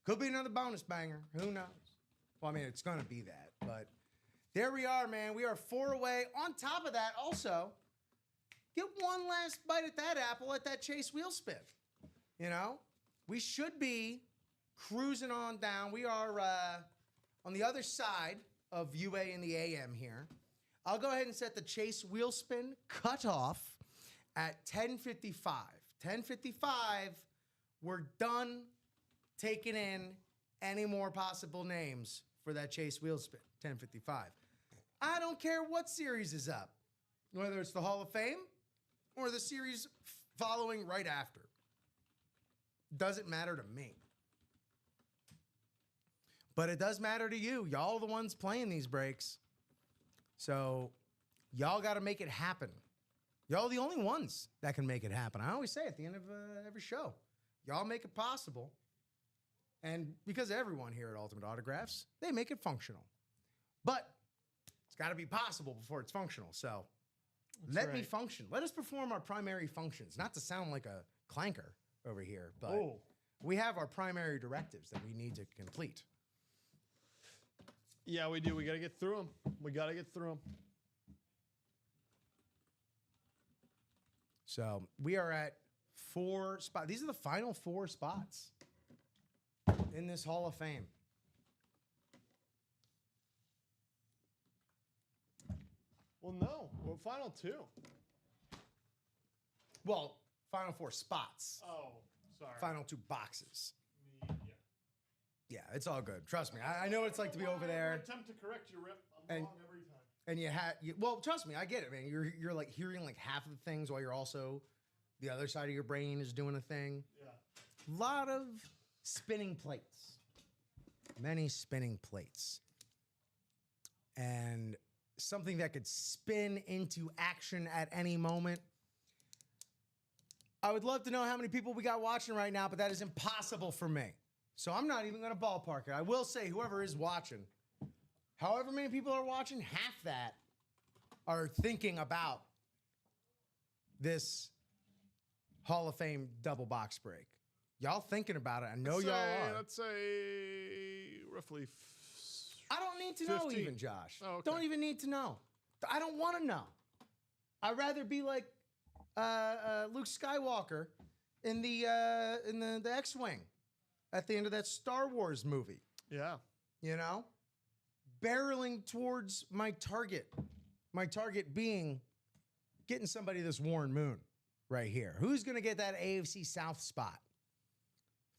Could be another bonus banger. Who knows? Well, I mean, it's going to be that. But there we are, man. We are 4 away. On top of that, also, get one last bite at that apple at that Chase wheel spin. You know? We should be cruising on down. We are on the other side of UA in the AM here. I'll go ahead and set the Chase wheel spin cutoff at 10:55. 10:55, we're done taking in any more possible names for that Chase wheel spin. 10:55. I don't care what series is up, whether it's the Hall of Fame or the series following right after. Doesn't matter to me. But it does matter to you. Y'all are the ones playing these breaks. So y'all got to make it happen. Y'all are the only ones that can make it happen. I always say at the end of every show, y'all make it possible. And because everyone here at Ultimate Autographs, they make it functional. But it's got to be possible before it's functional. So let me function. Let us perform our primary functions. Not to sound like a clanker over here, but we have our primary directives that we need to complete. Yeah, we do. We got to get through them. So we are at 4 spots. These are the final 4 spots in this Hall of Fame. Well, no. Well, final 2. Well, final 4 spots. Oh, sorry. Final 2 boxes. Yeah, it's all good. Trust me. I know what it's like to be over there. Attempt to correct you, Rip. I'm wrong every time. And well, trust me, I get it, man. You're like hearing like half of the things while you're also the other side of your brain is doing a thing. Yeah. A lot of spinning plates. Many spinning plates. And something that could spin into action at any moment. I would love to know how many people we got watching right now, but that is impossible for me. So I'm not even going to ballpark it. I will say, whoever is watching, however many people are watching, half that are thinking about this Hall of Fame double box break. Y'all thinking about it. I know y'all are. Let's say roughly I don't need to know 15. even, Josh. Oh, okay. Don't even need to know. I don't want to know. I'd rather be like Luke Skywalker in the X-Wing at the end of that Star Wars movie. Yeah. You know? Barreling towards my target. My target being getting somebody this Warren Moon right here. Who's going to get that AFC South spot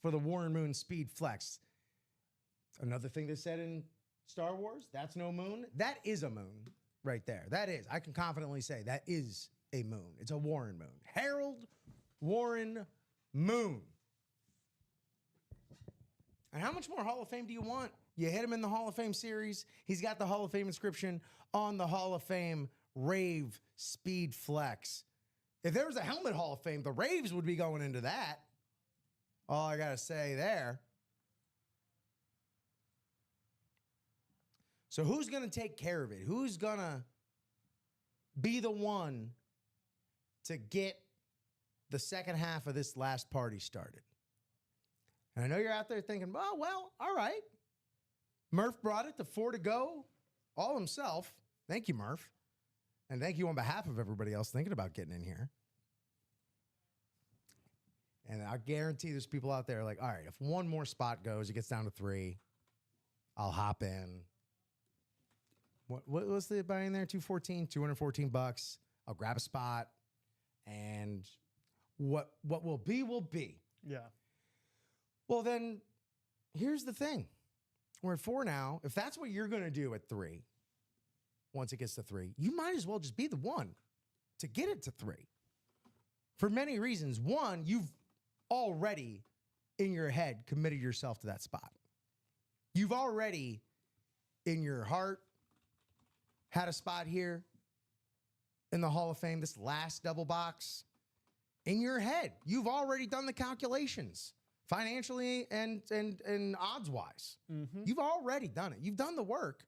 for the Warren Moon Speed Flex? Another thing they said in Star Wars, that's no moon. That is a moon right there. That is. I can confidently say that is a moon. It's a Warren Moon. Harold Warren Moon. And how much more Hall of Fame do you want? You hit him in the Hall of Fame series. He's got the Hall of Fame inscription on the Hall of Fame Rave Speed Flex. If there was a helmet Hall of Fame, the Raves would be going into that. All I got to say there. So who's going to take care of it? Who's going to be the one to get the second half of this last party started? And I know you're out there thinking, oh, well, all right. Murph brought it to 4 to go all himself. Thank you, Murph. And thank you on behalf of everybody else thinking about getting in here. And I guarantee there's people out there like, all right, if one more spot goes, it gets down to 3, I'll hop in. What's the buying there? $214 I'll grab a spot. And what will be, will be. Yeah. Well, then here's the thing. We're at 4 now. If that's what you're going to do at 3, once it gets to 3, you might as well just be the one to get it to 3. For many reasons. One, you've already in your head committed yourself to that spot. You've already in your heart had a spot here in the Hall of Fame, this last double box. In your head, you've already done the calculations. Financially and odds-wise. Mm-hmm. You've already done it. You've done the work.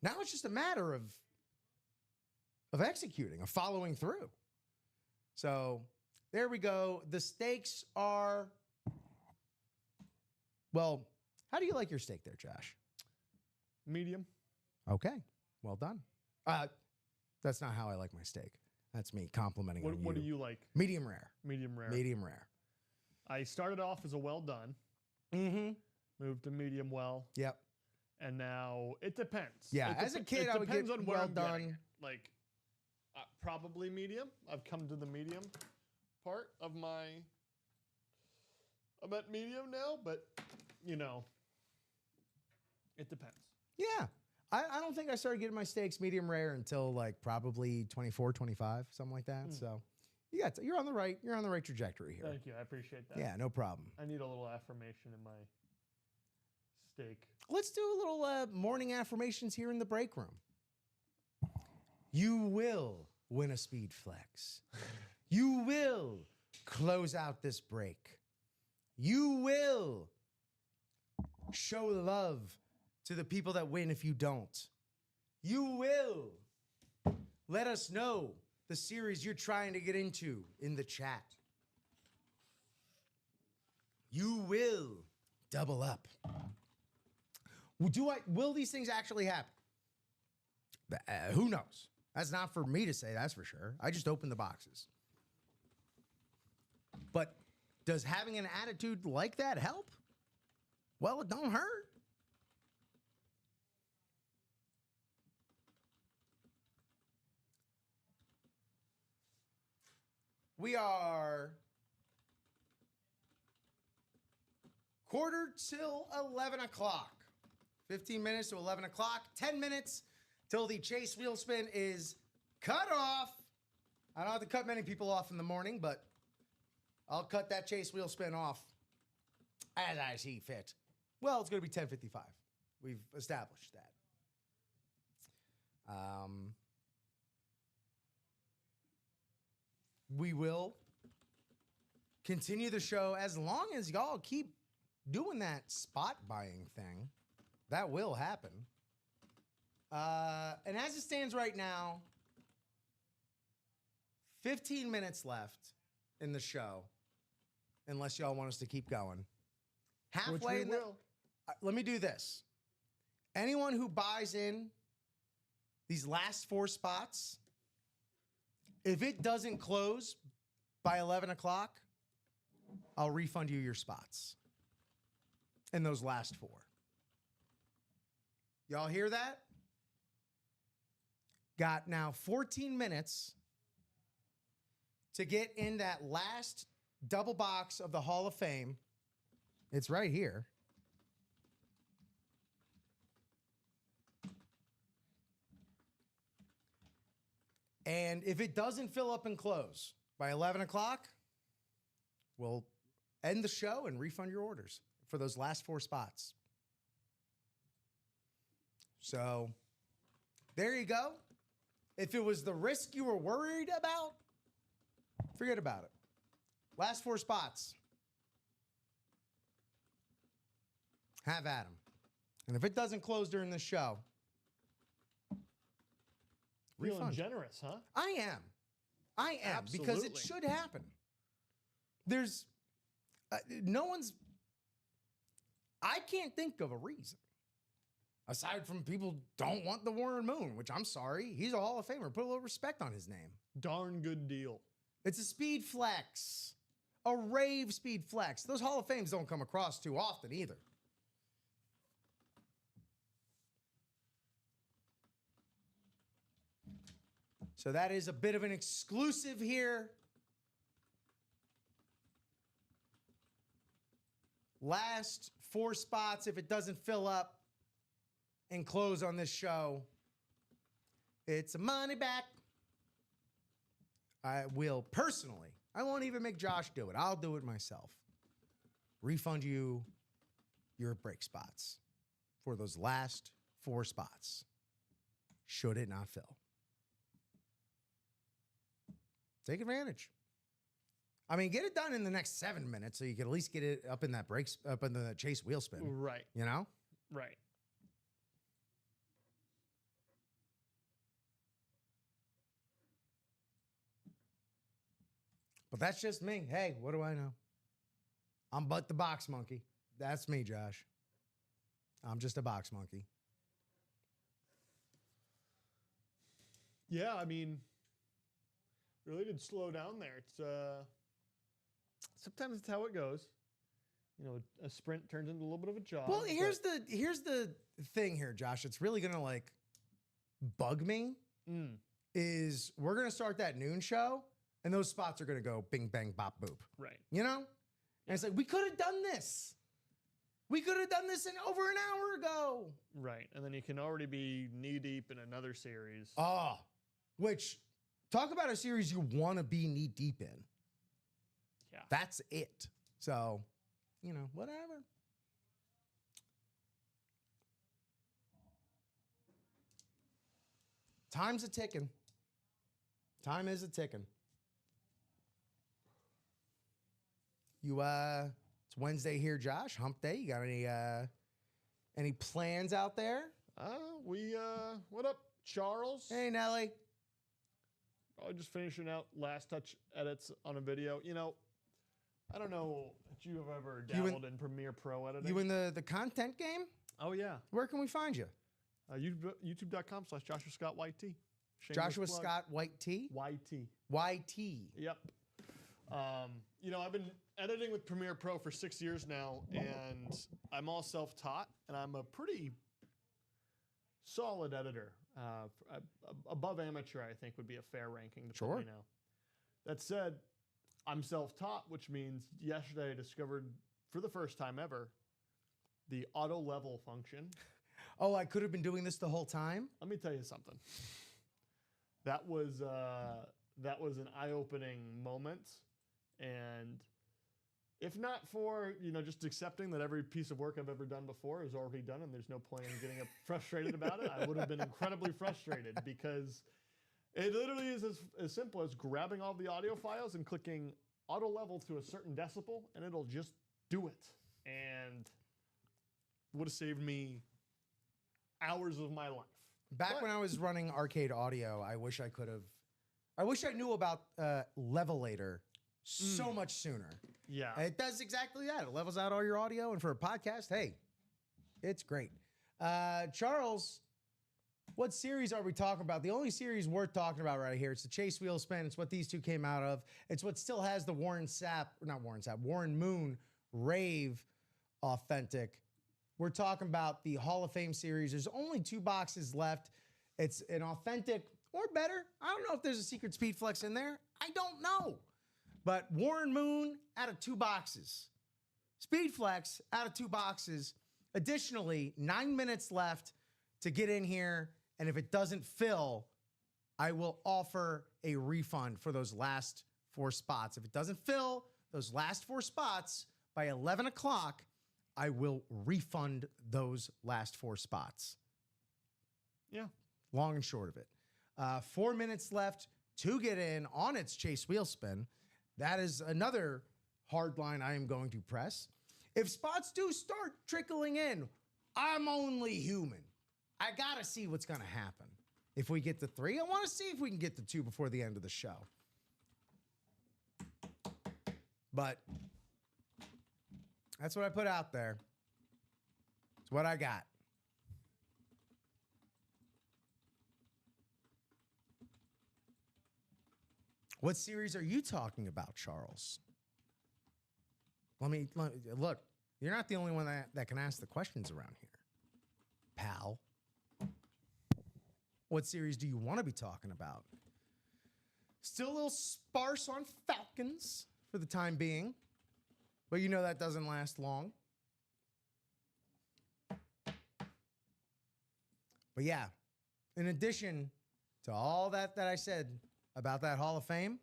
Now it's just a matter of executing, of following through. So there we go. The stakes are, well, how do you like your steak there, Josh? Medium. Okay. Well done. That's not how I like my steak. That's me complimenting on you. What do you like? Medium rare. Medium rare. Medium rare. I started off as a well done. Mm-hmm. Moved to medium well. Yep. And now it depends. Yeah, as a kid, I would get on well I'm done. getting. Like, probably medium. I've come to the medium part of my. I'm at medium now, but you know, it depends. Yeah. I don't think I started getting my steaks medium rare until like probably 24, 25, something like that. So you're on the right trajectory here. Thank you. I appreciate that. Yeah, no problem. I need a little affirmation in my steak. Let's do a little morning affirmations here in the break room. You will win a speed flex. You will close out this break. You will show love to the people that win if you don't. You will let us know the series you're trying to get into in the chat. You will double up. Will these things actually happen? Who knows? That's not for me to say, that's for sure. I just opened the boxes. But does having an attitude like that help? Well, it don't hurt. We are quarter till 11 o'clock. 15 minutes to 11 o'clock. 10 minutes till the chase wheel spin is cut off. I don't have to cut many people off in the morning, but I'll cut that chase wheel spin off as I see fit. Well, it's going to be 10:55. We've established that. We will continue the show as long as y'all keep doing that spot buying thing. That will happen. And as it stands right now, 15 minutes left in the show, unless y'all want us to keep going. Halfway in let me do this. Anyone who buys in these last 4 spots, if it doesn't close by 11 o'clock, I'll refund you your spots in those last 4. Y'all hear that? Got now 14 minutes to get in that last double box of the Hall of Fame. It's right here. And if it doesn't fill up and close by 11 o'clock, we'll end the show and refund your orders for those last 4 spots. So there you go. If it was the risk you were worried about, forget about it. Last 4 spots. Have at them. And if it doesn't close during the show, Feeling refund. generous, huh? I am because it Absolutely. should happen. There's no one's. I can't think of a reason aside from people don't want the Warren Moon, which I'm sorry, he's a Hall of Famer. Put a little respect on his name. Darn good deal. It's a speed flex, a rave speed flex. Those Hall of Fames don't come across too often either. So that is a bit of an exclusive here. Last 4 spots, if it doesn't fill up and close on this show, it's a money back. I will personally, I won't even make Josh do it. I'll do it myself. Refund you your break spots for those last 4 spots, should it not fill. Take advantage. I mean, get it done in the next 7 minutes so you can at least get it up in that up in the chase wheel spin. Right. You know? Right. But that's just me. Hey, what do I know? I'm but the box monkey. That's me, Josh. I'm just a box monkey. Yeah, I mean, really did slow down there. It's sometimes it's how it goes. You know, a sprint turns into a little bit of a jog. Well, here's the thing here, Josh. It's really gonna like bug me. Is we're gonna start that noon show, and those spots are gonna go bing bang bop boop. Right. You know? And it's like, we could have done this. We could have done this over an hour ago. Right. And then you can already be knee deep in another series. Oh, which talk about a series you want to be knee deep in. Yeah. That's it. So, you know, whatever. Time's a ticking. Time is a ticking. It's Wednesday here, Josh. Hump day. You got any plans out there? What up, Charles? Hey, Nelly. Probably just finishing out last touch edits on a video. You know, I don't know if you have ever dabbled in Premiere Pro editing. You in the content game? Oh, yeah. Where can we find you? YouTube.com/Joshua Scott YT. Joshua Scott White T? YT. YT. Yep. You know, I've been editing with Premiere Pro for 6 years now, and I'm all self-taught, and I'm a pretty solid editor. Above amateur, I think, would be a fair ranking to put me now. That said, I'm self-taught, which means yesterday I discovered, for the first time ever, the auto-level function. Oh, I could have been doing this the whole time? Let me tell you something. That was an eye-opening moment, and if not for, you know, just accepting that every piece of work I've ever done before is already done and there's no point in getting frustrated about it, I would have been incredibly frustrated, because it literally is as simple as grabbing all the audio files and clicking auto level to a certain decibel, and it'll just do it. And would have saved me hours of my life. Back when I was running Arcade Audio, I wish I knew about Levelator so much sooner. Yeah. It does exactly that. It levels out all your audio, and for a podcast, hey, it's great. Charles, What series are we talking about? The only series worth talking about right here. It's the Chase Wheel Spin. It's what these two came out of. It's what still has the Warren Moon Rave authentic. We're talking about the Hall of Fame series. There's only 2 boxes left. It's an authentic or better. I don't know if there's a secret speed flex in there. I don't know. But Warren Moon out of 2 boxes. Speed flex out of 2 boxes. Additionally, 9 minutes left to get in here. And if it doesn't fill, I will offer a refund for those last 4 spots. If it doesn't fill those last 4 spots by 11 o'clock, I will refund those last 4 spots. Yeah. Long and short of it. 4 minutes left to get in on its Chase Wheel Spin. That is another hard line I am going to press. If spots do start trickling in, I'm only human. I got to see what's going to happen. If we get to 3, I want to see if we can get to 2 before the end of the show. But that's what I put out there. It's what I got. What series are you talking about, Charles? Look, you're not the only one that can ask the questions around here, pal. What series do you want to be talking about? Still a little sparse on Falcons for the time being, but you know that doesn't last long. But yeah, in addition to all that I said about that Hall of Fame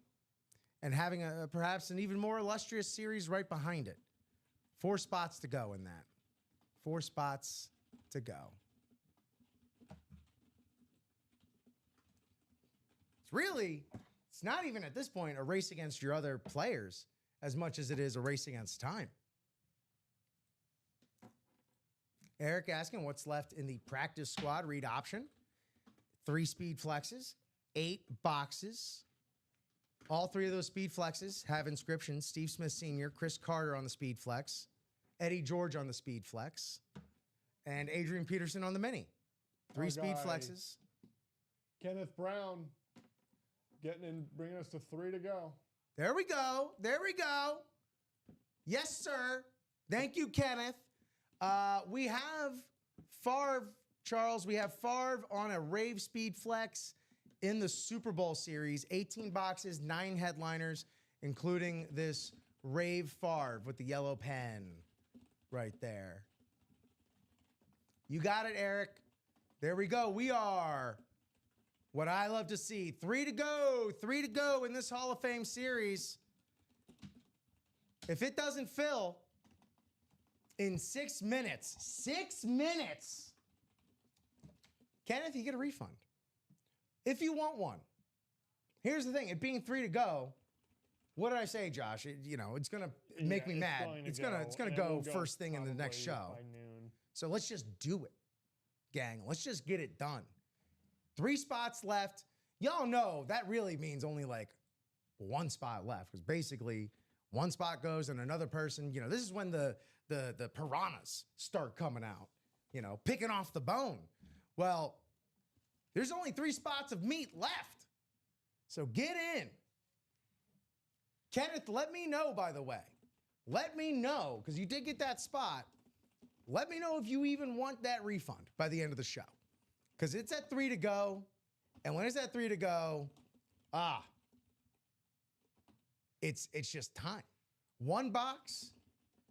and having perhaps an even more illustrious series right behind it, 4 spots to go in that. 4 spots to go. It's not even at this point a race against your other players as much as it is a race against time. Eric asking what's left in the practice squad read option. 3 speed flexes, 8 boxes. All 3 of those speed flexes have inscriptions. Steve Smith Sr., Chris Carter on the speed flex, Eddie George on the speed flex, and Adrian Peterson on the mini. 3 speed flexes. Kenneth Brown getting in, bringing us to 3 to go. There we go. There we go. Yes, sir. Thank you, Kenneth. We have Favre, Charles. We have Favre on a Rave Speed Flex in the Super Bowl series. 18 boxes, 9 headliners, including this Rave Favre with the yellow pen right there. You got it, Eric. There we go. We are what I love to see. 3 to go. 3 to go in this Hall of Fame series. If it doesn't fill in 6 minutes, 6 minutes, Kenneth, you get a refund. If you want one. Here's the thing. It being 3 to go, what did I say, Josh? It's going to make me mad. It's going to go first thing in the next show. By noon. So let's just do it, gang. Let's just get it done. 3 spots left. Y'all know that really means only like 1 spot left because basically 1 spot goes and another person, this is when the piranhas start coming out, picking off the bone. Well, there's only 3 spots of meat left. So get in. Kenneth, let me know, by the way. Let me know, because you did get that spot. Let me know if you even want that refund by the end of the show. Because it's at 3 to go. And when it's at 3 to go, it's just time. 1 box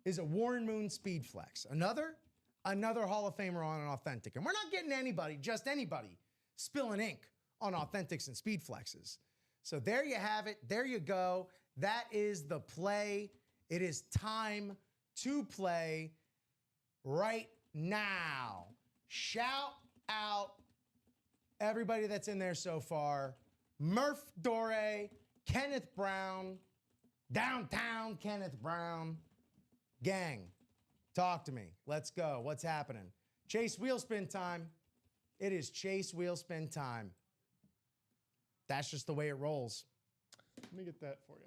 is a Warren Moon Speed Flex. Another Hall of Famer on an authentic. And we're not getting anybody, just anybody, spilling ink on authentics and speed flexes. So there you have it. There you go. That is the play. It is time to play right now. Shout out everybody that's in there so far. Murph Dore, Kenneth Brown, Downtown Kenneth Brown. Gang, talk to me. Let's go. What's happening? Chase Wheel Spin time. It is Chase Wheel Spin time. That's just the way it rolls. Let me get that for you.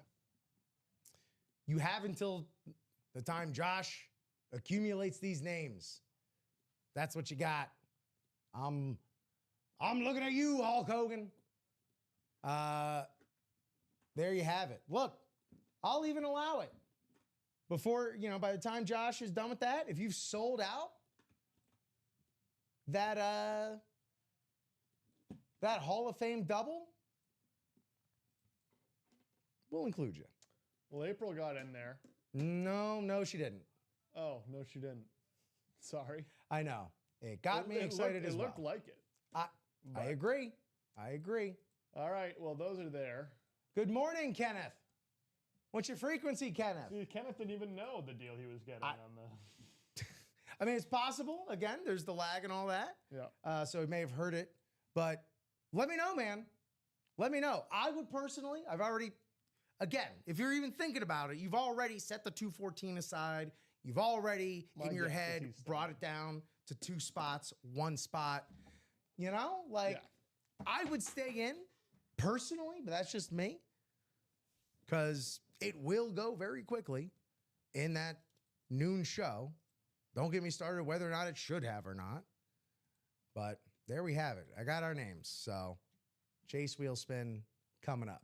You have until the time Josh accumulates these names. That's what you got. I'm I'm looking at you, Hulk Hogan. There you have it. Look, I'll even allow it. Before, by the time Josh is done with that, if you've sold out that Hall of Fame double, we'll include you. Well, April got in there. No, she didn't. Oh, no, she didn't. Sorry. I know. It got me excited as well. It looked like it. I agree. All right, well, those are there. Good morning, Kenneth. What's your frequency, Kenneth? See, Kenneth didn't even know the deal he was getting on the... I mean, it's possible. Again, there's the lag and all that. Yeah. So he may have heard it. But let me know, man. Let me know. I would personally, I've already, again, if you're even thinking about it, you've already set the 214 aside. You've already, in your head, brought it down to 2 spots, 1 spot. I would stay in personally, but that's just me. Because it will go very quickly in that noon show. Don't get me started whether or not it should have or not. But there we have it. I got our names. So Chase Wheel Spin coming up.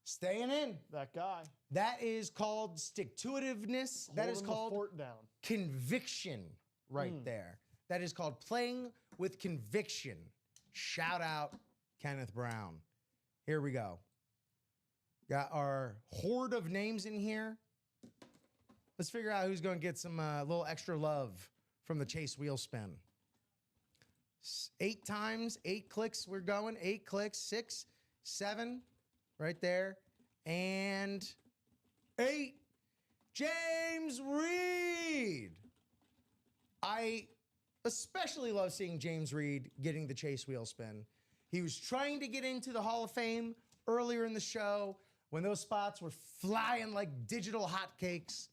Staying in. That guy. That is called stick-to-itiveness. That is called the fort down. Conviction right there. That is called playing with conviction. Shout out Kenneth Brown. Here we go. Got our horde of names in here. Let's figure out who's going to get some little extra love from the Chase Wheel Spin. 8 times, 8 clicks we're going. 8 clicks, 6, 7, right there. And 8, James Reed. I especially love seeing James Reed getting the Chase Wheel Spin. He was trying to get into the Hall of Fame earlier in the show when those spots were flying like digital hotcakes.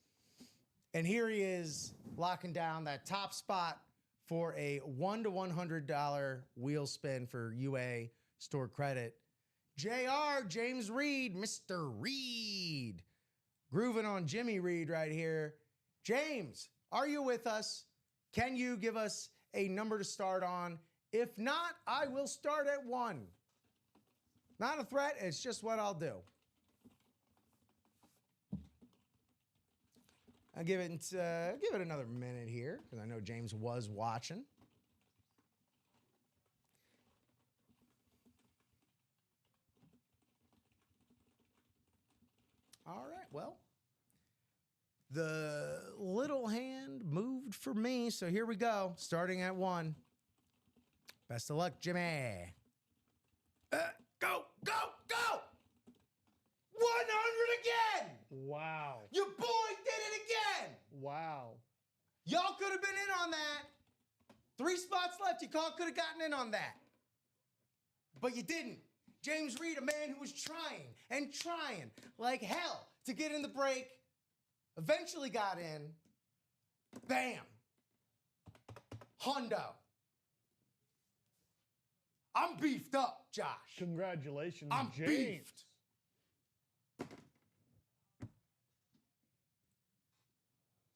And here he is locking down that top spot for a $1 to $100 wheel spin for UA store credit. JR, James Reed, Mr. Reed. Grooving on Jimmy Reed right here. James, are you with us? Can you give us a number to start on? If not, I will start at 1. Not a threat, it's just what I'll do. I'll give it another minute here, because I know James was watching. All right, well, the little hand moved for me, so here we go, starting at 1. Best of luck, Jimmy. Go, go, go! 100 again! Wow. Your boy did it again! Wow. Y'all could have been in on that. 3 spots left. You could have gotten in on that. But you didn't. James Reed, a man who was trying and trying like hell to get in the break, eventually got in. Bam. Hundo. I'm beefed up, Josh. Congratulations, I'm James. beefed.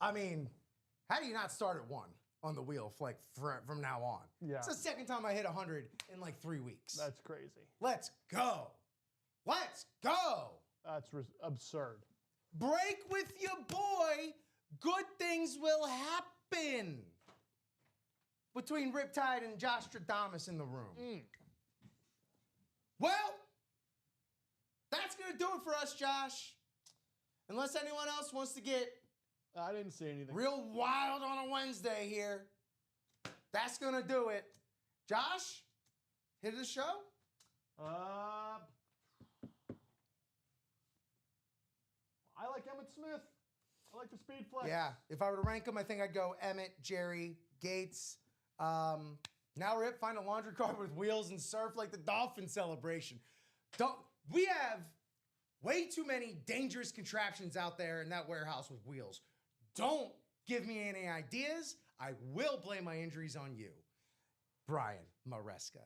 I mean, how do you not start at 1 on the wheel from now on? Yeah. It's the second time I hit 100 in like 3 weeks. That's crazy. Let's go. Let's go. That's absurd. Break with your boy. Good things will happen. Between Riptide and Josh Stradamus in the room. Well, that's going to do it for us, Josh. Unless anyone else wants to get I didn't see anything. real wild on a Wednesday here. That's going to do it. Josh, hit the show? I like Emmett Smith. I like the speed flex. Yeah, if I were to rank them, I think I'd go Emmett, Jerry, Gates. Now Rip, find a laundry cart with wheels and surf like the dolphin celebration. We have way too many dangerous contraptions out there in that warehouse with wheels. Don't give me any ideas. I will blame my injuries on you. Brian Maresca.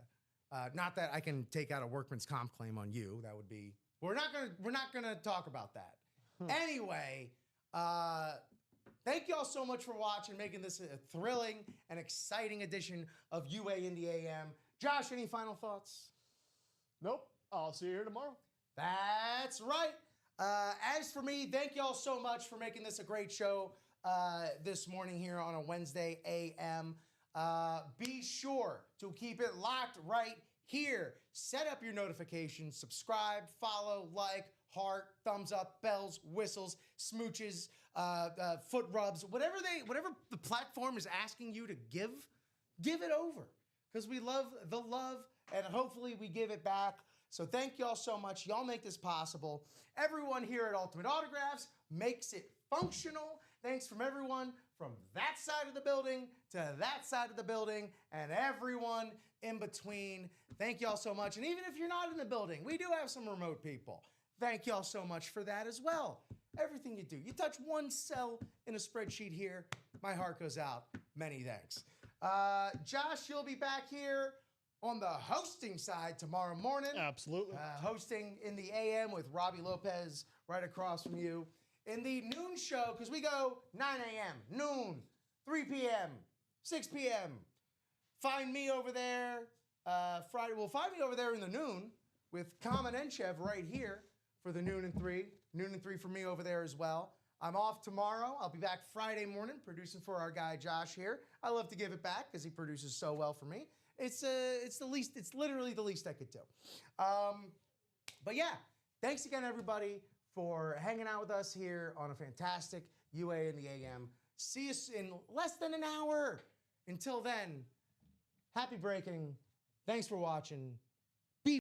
Not that I can take out a workman's comp claim on you. That would be. We're not gonna talk about that. Anyway, thank y'all so much for watching, making this a thrilling and exciting edition of UA in the AM. Josh, any final thoughts? Nope. I'll see you here tomorrow. That's right. As for me, thank y'all so much for making this a great show this morning here on a Wednesday AM. Be sure to keep it locked right here. Set up your notifications, subscribe, follow, like, heart, thumbs up, bells, whistles, smooches, foot rubs, whatever the platform is asking you to give it over. Because we love the love, and hopefully we give it back. So thank y'all so much. Y'all make this possible. Everyone here at Ultimate Autographs makes it functional. Thanks from everyone from that side of the building to that side of the building and everyone in between. Thank y'all so much. And even if you're not in the building, we do have some remote people. Thank y'all so much for that as well. Everything you do. You touch one cell in a spreadsheet here, my heart goes out. Many thanks. Josh, you'll be back here on the hosting side tomorrow morning. Absolutely. Hosting in the AM with Robbie Lopez right across from you. In the noon show, because we go 9 a.m., noon, 3 p.m., 6 p.m. Find me over there Friday. Well, find me over there in the noon with Common and Chev right here for the noon and 3. Noon and 3 for me over there as well. I'm off tomorrow. I'll be back Friday morning producing for our guy Josh here. I love to give it back because he produces so well for me. It's literally the least I could do. But yeah, thanks again, everybody, for hanging out with us here on a fantastic UA in the AM. See us in less than an hour. Until then, happy breaking. Thanks for watching.